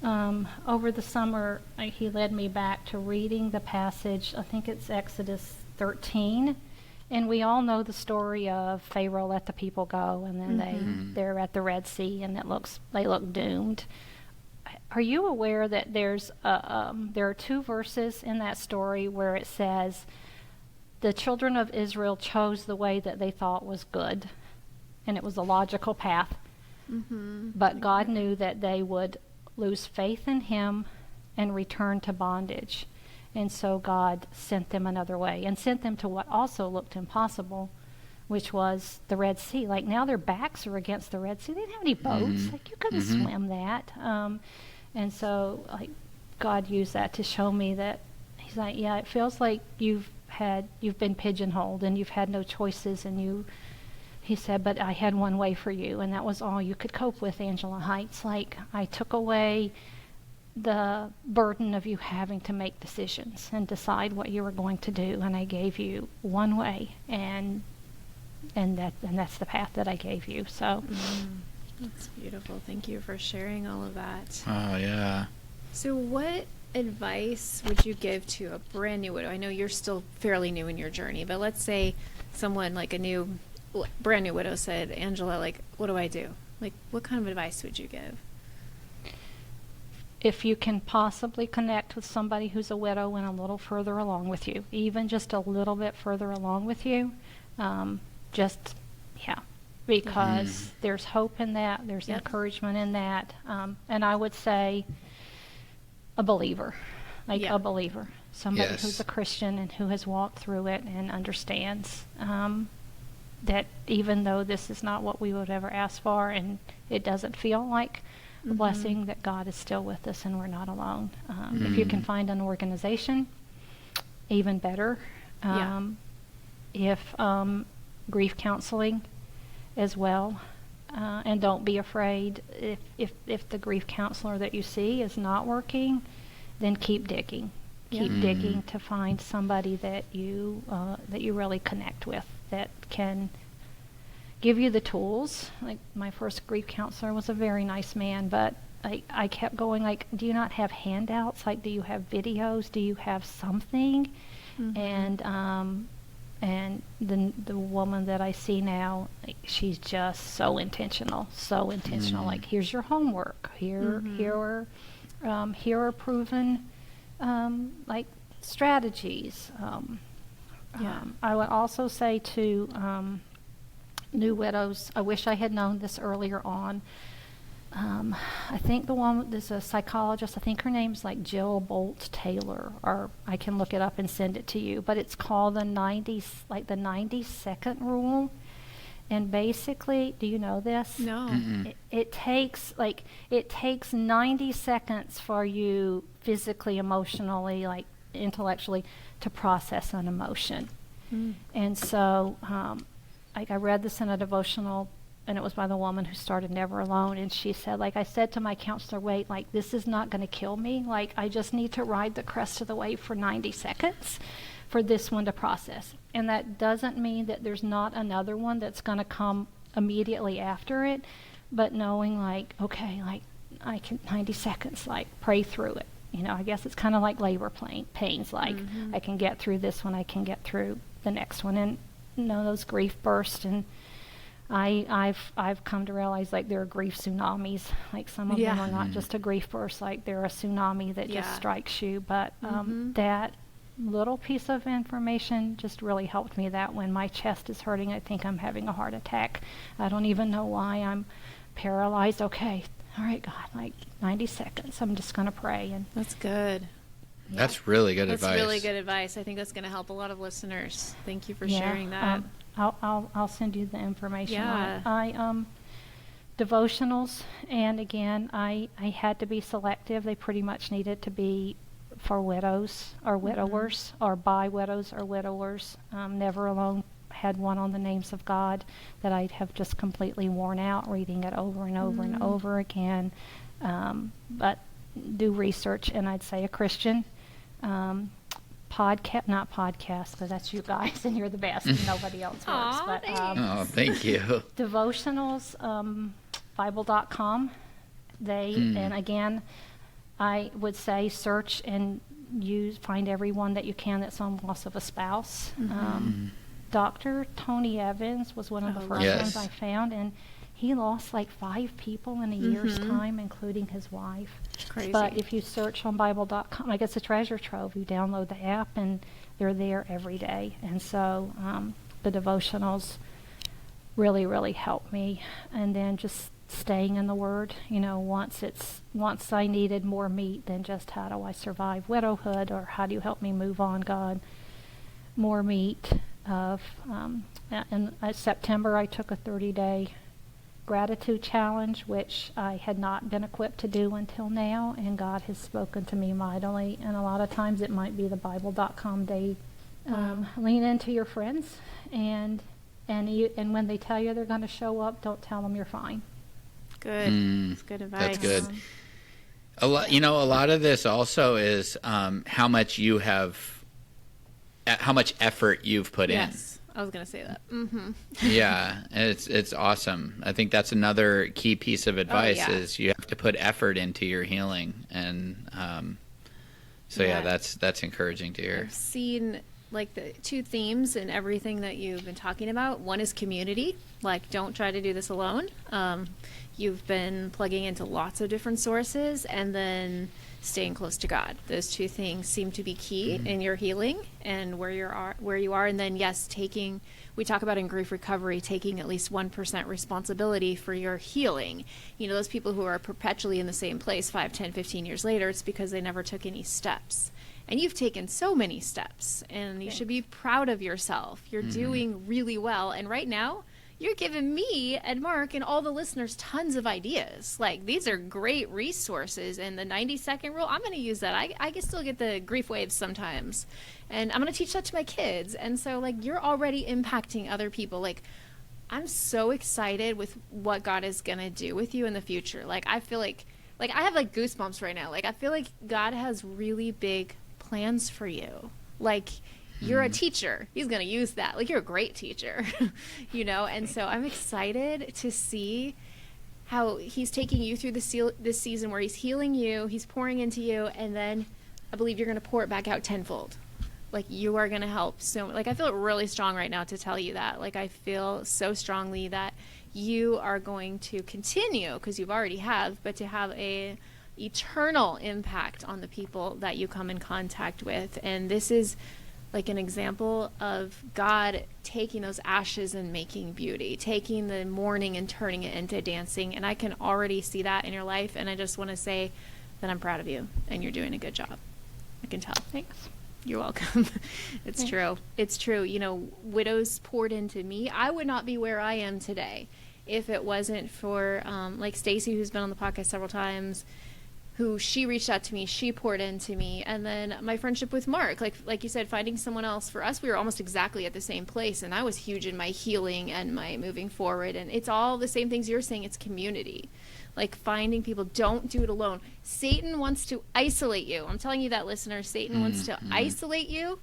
Over the summer, He led me back to reading the passage, I think it's Exodus 13. And we all know the story of Pharaoh let the people go, and then they're at the Red Sea, and they look doomed. Are you aware that there are 2 verses in that story where it says, the children of Israel chose the way that they thought was good, and it was a logical path. But God knew that they would lose faith in Him and return to bondage. And so God sent them another way, and sent them to what also looked impossible, which was the Red Sea. Like, now their backs are against the Red Sea. They didn't have any boats. Like, you couldn't swim that. And so, like, God used that to show me that He's like, yeah, it feels like you've been pigeonholed and you've had no choices, and He said, but I had one way for you, and that was all you could cope with, Angela Heitz. Like, I took away the burden of you having to make decisions and decide what you were going to do, and I gave you one way, and that's the path that I gave you. So That's beautiful. Thank you for sharing all of that. Oh, yeah. So what advice would you give to a brand new widow? I know you're still fairly new in your journey, but let's say someone like brand new widow said, Angela, like, what do I do? Like, what kind of advice would you give? if you can possibly connect with somebody who's a widow and a little further along with you, even just a little bit further along with you, just, yeah, because there's hope in that, there's encouragement in that, and I would say a believer, a believer, somebody who's a Christian and who has walked through it and understands that even though this is not what we would ever ask for and it doesn't feel like a blessing, that God is still with us and we're not alone. If you can find an organization, even better. If grief counseling as well, and don't be afraid if the grief counselor that you see is not working, then keep digging. Keep digging to find somebody that you really connect with, that can give you the tools. Like my first grief counselor was a very nice man, but I kept going like, do you not have handouts? Like, do you have videos? Do you have something? And the woman that I see now, like, she's just so intentional. Like, here's your homework. Here are proven like strategies. I would also say to new widows, I wish I had known this earlier on. I think there's a psychologist, I think her name's like Jill Bolt Taylor, or I can look it up and send it to you, but it's called the 90-second rule. And basically, do you know this? No. It takes 90 seconds for you physically, emotionally, like intellectually, to process an emotion. And so, like I read this in a devotional, and it was by the woman who started Never Alone, and she said, like, I said to my counselor, wait, like, this is not going to kill me. Like, I just need to ride the crest of the wave for 90 seconds for this one to process. And that doesn't mean that there's not another one that's going to come immediately after it, but knowing, like, okay, like, I can 90 seconds, like, pray through it. You know, I guess it's kind of like labor pains, like, I can get through this one, I can get through the next one. And those grief bursts, and I've come to realize, like, there are grief tsunamis. Like, some of them are not just a grief burst, like they're a tsunami that just strikes you. But that little piece of information just really helped me, that when my chest is hurting, I think I'm having a heart attack. I don't even know why I'm paralyzed. Okay, all right, God, like 90 seconds. I'm just going to pray. And that's good. That's really good advice. That's really good advice. I think that's going to help a lot of listeners. Thank you for sharing that. I'll send you the information. Yeah. Devotionals, and again, I had to be selective. They pretty much needed to be for widows or widowers, or by widows or widowers. Never Alone had one on the names of God that I'd have just completely worn out reading it over and over and over again. But do research, and I'd say a Christian not podcast, because that's you guys, and you're the best, and nobody else works. But thank you. Devotionals, Bible.com. And again, I would say search and find everyone that you can that's on loss of a spouse. Dr. Tony Evans was one of the first ones I found, and he lost like 5 people in a year's time, including his wife. Crazy. But if you search on Bible.com, like, it's a treasure trove. You download the app, and they're there every day. And so the devotionals really, really helped me. And then just staying in the Word. You know, once I needed more meat than just how do I survive widowhood, or how do you help me move on, God. More meat of, in September I took a 30-day gratitude challenge, which I had not been equipped to do until now, and God has spoken to me mightily. And a lot of times it might be the Bible.com day. Lean into your friends, and when they tell you they're going to show up, don't tell them you're fine. Good. That's good advice. That's good. A lot of this also is how much effort you've put in. Yes. I was going to say that. Yeah, it's awesome. I think that's another key piece of advice is you have to put effort into your healing, and that's encouraging to hear. I've seen like the two themes in everything that you've been talking about. One is community, like don't try to do this alone. You've been plugging into lots of different sources, and then staying close to God. Those two things seem to be key in your healing and where you are. And then yes, we talk about in grief recovery, taking at least 1% responsibility for your healing. You know, those people who are perpetually in the same place 5, 10, 15 years later, it's because they never took any steps. And you've taken so many steps, and you should be proud of yourself. You're doing really well. And right now, you're giving me and Mark and all the listeners tons of ideas. Like, these are great resources. And the 90-second rule, I'm going to use that. I can still get the grief waves sometimes. And I'm going to teach that to my kids. And so, like, you're already impacting other people. Like, I'm so excited with what God is going to do with you in the future. Like, I feel like I have, like, goosebumps right now. Like, I feel like God has really big plans for you. Like, you're a teacher. He's going to use that. Like, you're a great teacher, you know? And so I'm excited to see how he's taking you through this season where he's healing you, he's pouring into you, and then I believe you're going to pour it back out tenfold. Like, you are going to help so much. Like, I feel really strong right now to tell you that. Like, I feel so strongly that you are going to continue, because you've already have, but to have a eternal impact on the people that you come in contact with. And this is like an example of God taking those ashes and making beauty, taking the mourning and turning it into dancing. And I can already see that in your life. And I just want to say that I'm proud of you and you're doing a good job. I can tell. Thanks. You're welcome. It's true. It's true. You know, widows poured into me. I would not be where I am today if it wasn't for like Stacy, who's been on the podcast several times, who she reached out to me, she poured into me. And then my friendship with Mark, like you said, finding someone else. For us, we were almost exactly at the same place, and that was huge in my healing and my moving forward. And it's all the same things you're saying. It's community, like finding people. Don't do it alone. Satan wants to isolate you. I'm telling you that, listener. Satan wants to isolate you,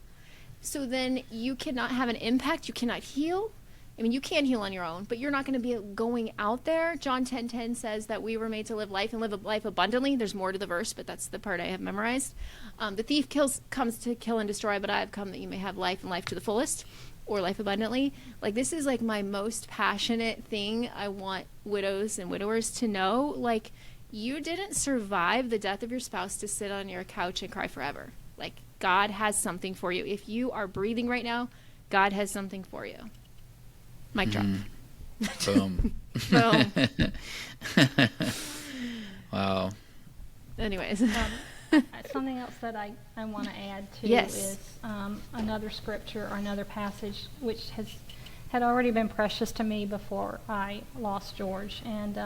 so then you cannot have an impact. You cannot heal. I mean, you can heal on your own, but you're not going to be going out there. John 10:10 says that we were made to live life and live a life abundantly. There's more to the verse, but that's the part I have memorized. The thief comes to kill and destroy, but I have come that you may have life and life to the fullest, or life abundantly. Like, this is like my most passionate thing. I want widows and widowers to know, like, you didn't survive the death of your spouse to sit on your couch and cry forever. Like, God has something for you. If you are breathing right now, God has something for you. Mic drop. Boom. Boom. Wow. Anyways. Something else that I want to add to Yes. is another scripture or another passage which had already been precious to me before I lost George. And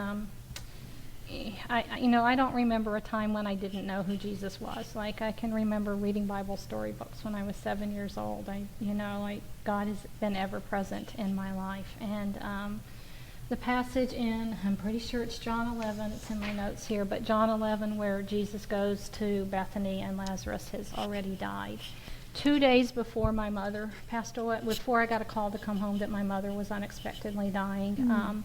I don't remember a time when I didn't know who Jesus was. Like, I can remember reading Bible storybooks when I was 7 years old. God has been ever present in my life. And the passage in, I'm pretty sure it's John 11, it's in my notes here, but John 11, where Jesus goes to Bethany and Lazarus has already died. 2 days before my mother passed away, before I got a call to come home that my mother was unexpectedly dying,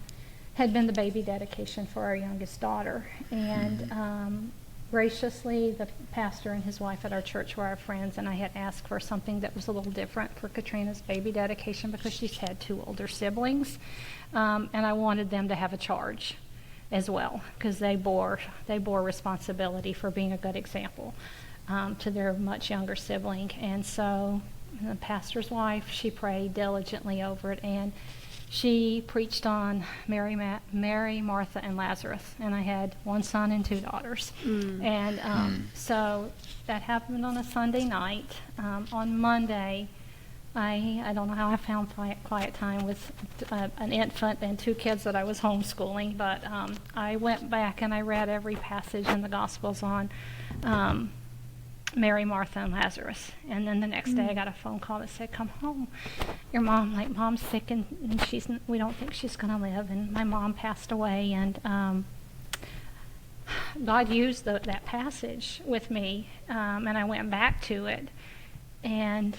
had been the baby dedication for our youngest daughter. And graciously, the pastor and his wife at our church were our friends, and I had asked for something that was a little different for Katrina's baby dedication because she's had 2 older siblings, and I wanted them to have a charge as well, because they bore responsibility for being a good example to their much younger sibling. And so the pastor's wife, she prayed diligently over it, and she preached on Mary, Martha, and Lazarus, and I had 1 son and 2 daughters. And so that happened on a Sunday night. On Monday, I don't know how I found quiet time with an infant and 2 kids that I was homeschooling, but I went back and I read every passage in the Gospels on Mary, Martha, and Lazarus. And then the next day I got a phone call that said, come home. Your mom's sick and we don't think she's going to live. And my mom passed away. And God used that passage with me, and I went back to it. And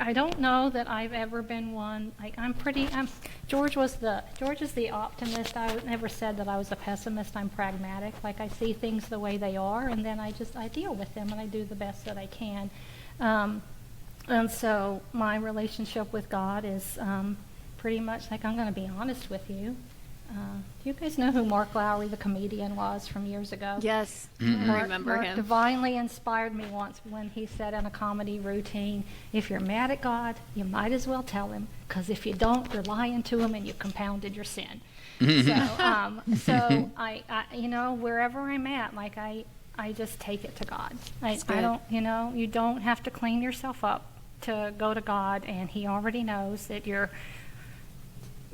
I don't know that I've ever been one, like, George is the optimist. I never said that I was a pessimist. I'm pragmatic. Like, I see things the way they are, and then I deal with them, and I do the best that I can. And so my relationship with God is pretty much like, I'm going to be honest with you. Do you guys know who Mark Lowry, the comedian, was from years ago? Yes, I remember Mark him. divinely inspired me once when he said in a comedy routine, if you're mad at God, you might as well tell him, because if you don't, you're lying to him and you compounded your sin. So I, you know, wherever I'm at, like I just take it to God. I don't, you know, you don't have to clean yourself up to go to God, and he already knows that you're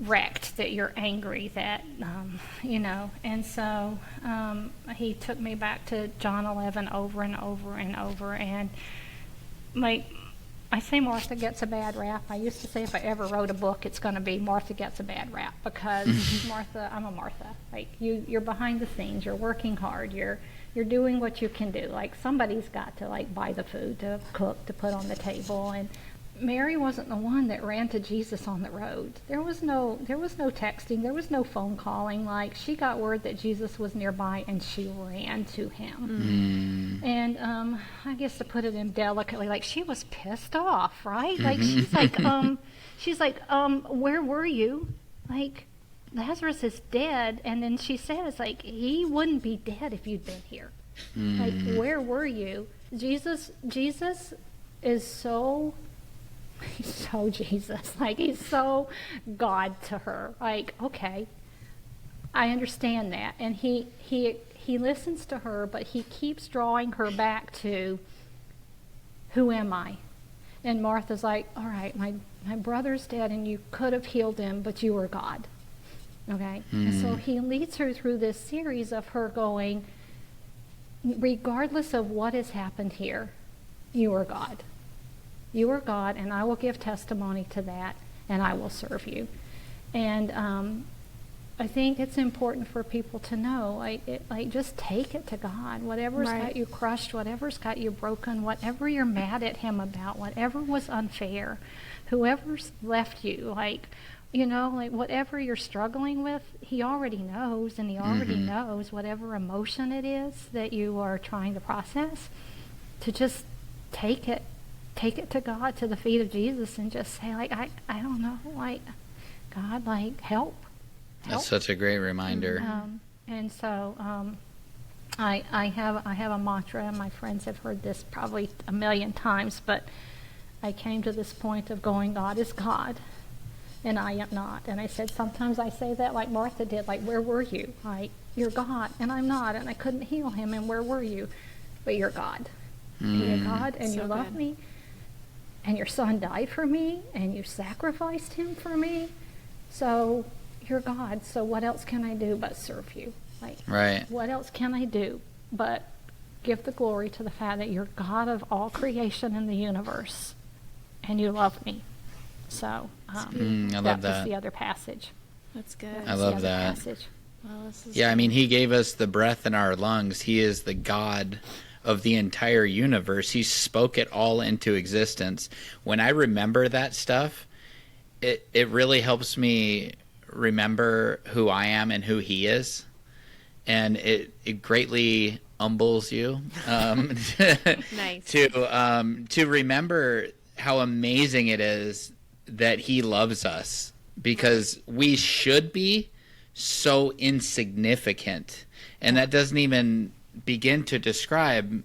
wrecked, that you're angry, that you know. And so he took me back to John 11 over and over and over. And I say Martha gets a bad rap. I used to say if I ever wrote a book, it's going to be Martha gets a bad rap, because I'm a Martha. Like, you're behind the scenes, you're working hard, you're doing what you can do. Like, somebody's got to like buy the food, to cook, to put on the table. And Mary wasn't the one that ran to Jesus on the road. There was no texting, there was no phone calling. Like, she got word that Jesus was nearby and she ran to him. And I guess to put it in delicately, like, she was pissed off, right? Like, she's like, where were you? Like, Lazarus is dead. And then she says, like, he wouldn't be dead if you'd been here. Like, where were you? Jesus is so... He's so Jesus. Like, he's so God to her. Like, okay, I understand that. And he listens to her, but he keeps drawing her back to, who am I? And Martha's like, all right, my brother's dead and you could have healed him, but you were God. Okay? And so he leads her through this series of her going, regardless of what has happened here, you are God. You are God, and I will give testimony to that, and I will serve you. And I think it's important for people to know, like just take it to God. Whatever's got you crushed, whatever's got you broken, whatever you're mad at him about, whatever was unfair, whoever's left you, like, you know, like whatever you're struggling with, he already knows, and he already knows whatever emotion it is that you are trying to process, to just take it to God, to the feet of Jesus, and just say, like, I don't know, like, God, like, help. That's such a great reminder. And so I have a mantra, and my friends have heard this probably a million times, but I came to this point of going, God is God, and I am not. And I said, sometimes I say that like Martha did, like, where were you? Like, you're God, and I'm not, and I couldn't heal him, and where were you? But you're God. You're God, and So you love good. me. And your son died for me, and you sacrificed him for me. So you're God. So what else can I do but serve you? Like, what else can I do but give the glory to the fact that you're God of all creation in the universe, and you love me. So I love that was the other passage. That's good. I love that. Passage. Well, this is Yeah, I mean, he gave us the breath in our lungs. He is the God of the entire universe. He spoke it all into existence. When I remember that stuff, it really helps me remember who I am and who he is. And it greatly humbles you nice. to remember how amazing it is that he loves us, because we should be so insignificant. And that doesn't even begin to describe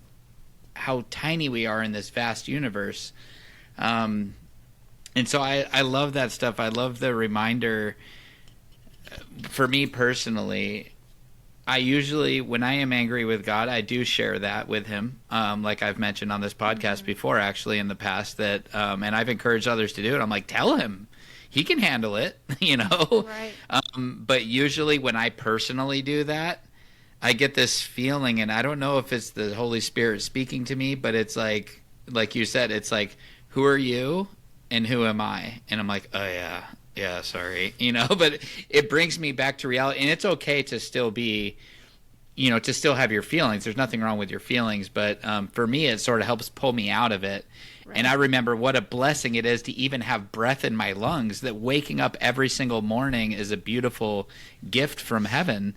how tiny we are in this vast universe. And so I love that stuff. I love the reminder. For me personally, I usually, when I am angry with God, I do share that with him. Like I've mentioned on this podcast before, actually, in the past, that, and I've encouraged others to do it. I'm like, tell him. He can handle it, you know? Right. But usually when I personally do that, I get this feeling, and I don't know if it's the Holy Spirit speaking to me, but it's like you said, it's like, who are you and who am I? And I'm like, oh yeah, sorry, you know, but it brings me back to reality. And it's okay to still be, you know, to still have your feelings. There's nothing wrong with your feelings, but for me, it sort of helps pull me out of it. Right. And I remember what a blessing it is to even have breath in my lungs, that waking up every single morning is a beautiful gift from heaven.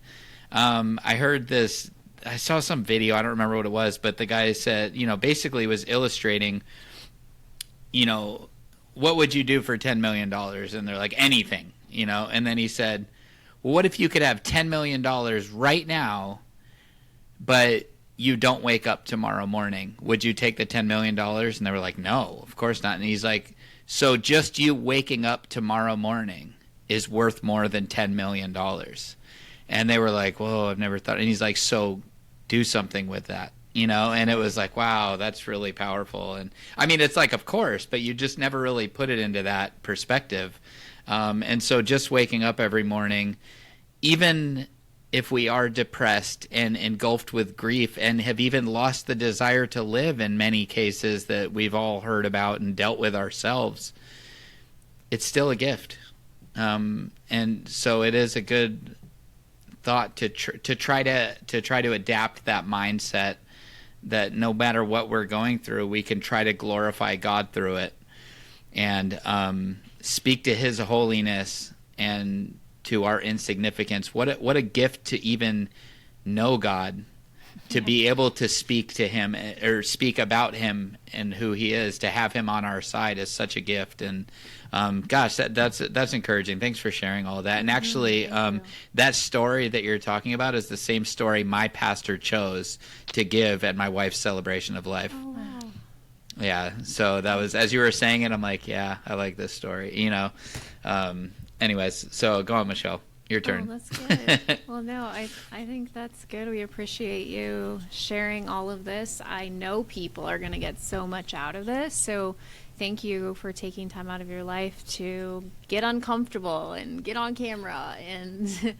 I heard this, I saw some video, I don't remember what it was, but the guy said, you know, basically was illustrating you know, what would you do for $10 million? And they're like, anything, you know. And then he said, well, what if you could have $10 million right now, but you don't wake up tomorrow morning? Would you take the $10 million? And they were like, no, of course not. And he's like, so just you waking up tomorrow morning is worth more than $10 million. And they were like, whoa, I've never thought. And he's like, so do something with that, you know? And it was like, wow, that's really powerful. And I mean, it's like, of course, but you just never really put it into that perspective. And so just waking up every morning, even if we are depressed and engulfed with grief and have even lost the desire to live in many cases that we've all heard about and dealt with ourselves, it's still a gift. And so it is a good thought to try to adapt that mindset, that no matter what we're going through, we can try to glorify God through it, and speak to His holiness and to our insignificance. What a gift to even know God, to be able to speak to Him or speak about Him and who He is, to have Him on our side is such a gift. And gosh, that's encouraging. Thanks for sharing all of that. And actually, that story that you're talking about is the same story my pastor chose to give at my wife's celebration of life. Oh, wow. Yeah, so that was, as you were saying it, I'm like, yeah, I like this story, you know. Anyways, so go on, Michelle. Your turn. Oh, that's good. Well, no, I think that's good. We appreciate you sharing all of this. I know people are going to get so much out of this. So thank you for taking time out of your life to get uncomfortable and get on camera and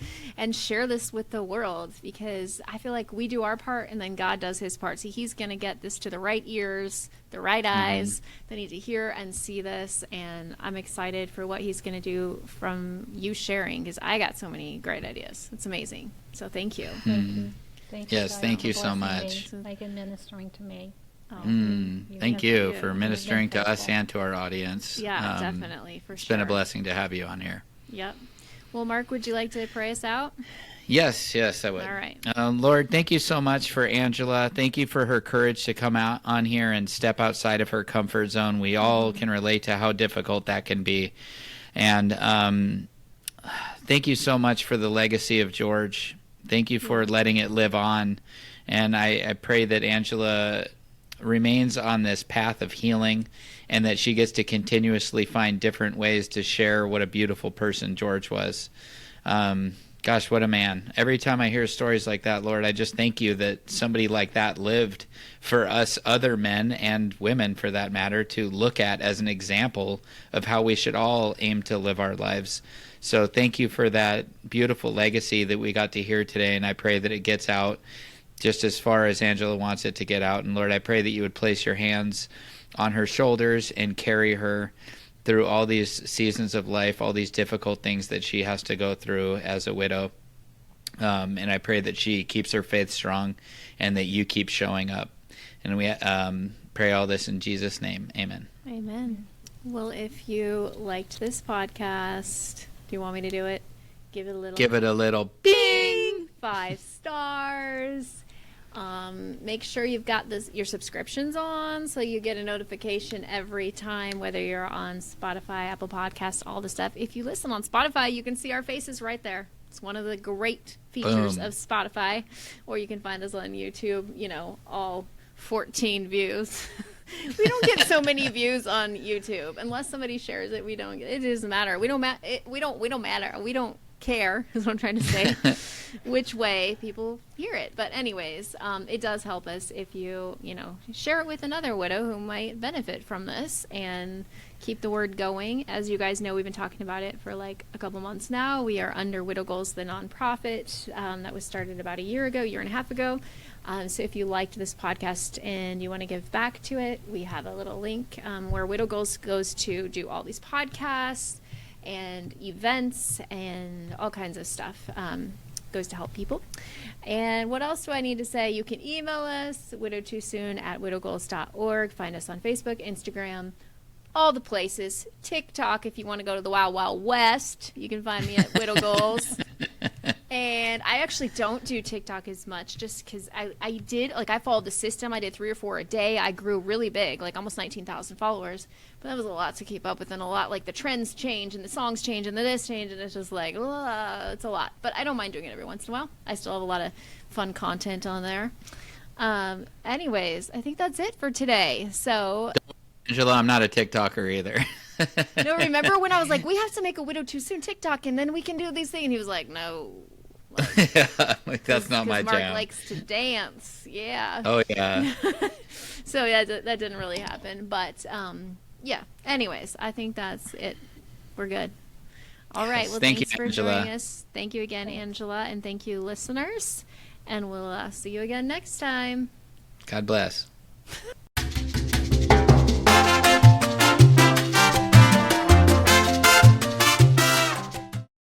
share this with the world, because I feel like we do our part and then God does His part. See, He's going to get this to the right ears, the right eyes that need to hear and see this. And I'm excited for what He's going to do from you sharing, because I got so many great ideas. It's amazing. So thank you. Thank you. Thank you, Yes, God, thank for you so blessing much. me, like and ministering to me. Oh, Thank you for You've ministering been to us faithful. and to our audience. yeah, definitely, for It's sure. been a blessing to have you on here. Yep. Well, Mark, would you like to pray us out? Yes, I would. All right. Lord, thank you so much for Angela. Thank you for her courage to come out on here and step outside of her comfort zone. We all can relate to how difficult that can be. And thank you so much for the legacy of George. Thank you for letting it live on. And I pray that Angela remains on this path of healing, and that she gets to continuously find different ways to share what a beautiful person George was. Gosh, what a man. Every time I hear stories like that, Lord, I just thank you that somebody like that lived for us other men and women, for that matter, to look at as an example of how we should all aim to live our lives. So thank you for that beautiful legacy that we got to hear today, and I pray that it gets out just as far as Angela wants it to get out. And Lord, I pray that you would place your hands on her shoulders and carry her through all these seasons of life, all these difficult things that she has to go through as a widow. And I pray that she keeps her faith strong and that you keep showing up. And we pray all this in Jesus' name. Amen. Amen. Well, if you liked this podcast, do you want me to do it? Give it a little Bing! 5 stars. Make sure you've got your subscriptions on so you get a notification every time, whether you're on Spotify, Apple Podcasts, all the stuff. If you listen on Spotify, you can see our faces right there. It's one of the great features Boom. of Spotify. Or you can find us on YouTube, all 14 views. We don't get so many views on YouTube unless somebody shares it. We don't. It doesn't matter. We don't matter. We don't care, is what I'm trying to say, which way people hear it. But anyways, it does help us if you share it with another widow who might benefit from this, and keep the word going. As you guys know, we've been talking about it for like a couple months now. We are under Widow Goals, the nonprofit that was started about a year and a half ago. So if you liked this podcast and you want to give back to it, we have a little link where Widow Goals goes to do all these podcasts and events and all kinds of stuff. Goes to help people. And what else do I need to say? You can email us, widowtoosoon@widowgoals.org. Find us on Facebook, Instagram, all the places. TikTok, if you want to go to the Wild Wild West, you can find me at Widow Goals. And I actually don't do TikTok as much just because I did, like, I followed the system. I did 3 or 4 a day. I grew really big, like almost 19,000 followers. But that was a lot to keep up with, and a lot, like, the trends change and the songs change and the this change, and it's just like, it's a lot. But I don't mind doing it every once in a while. I still have a lot of fun content on there. Anyways, I think that's it for today. So, Angela, I'm not a TikToker either. no, remember when I was like, we have to make a Widow Too Soon TikTok, and then we can do these things? And he was like, no. Like, that's not my Mark jam. likes to dance. Yeah. Oh, yeah. So, yeah, that didn't really happen. But, yeah. Anyways, I think that's it. We're good. All right. Yes. Well, Thank thanks you, for Angela. joining us. Thank you again, Angela. And thank you, listeners. And we'll see you again next time. God bless.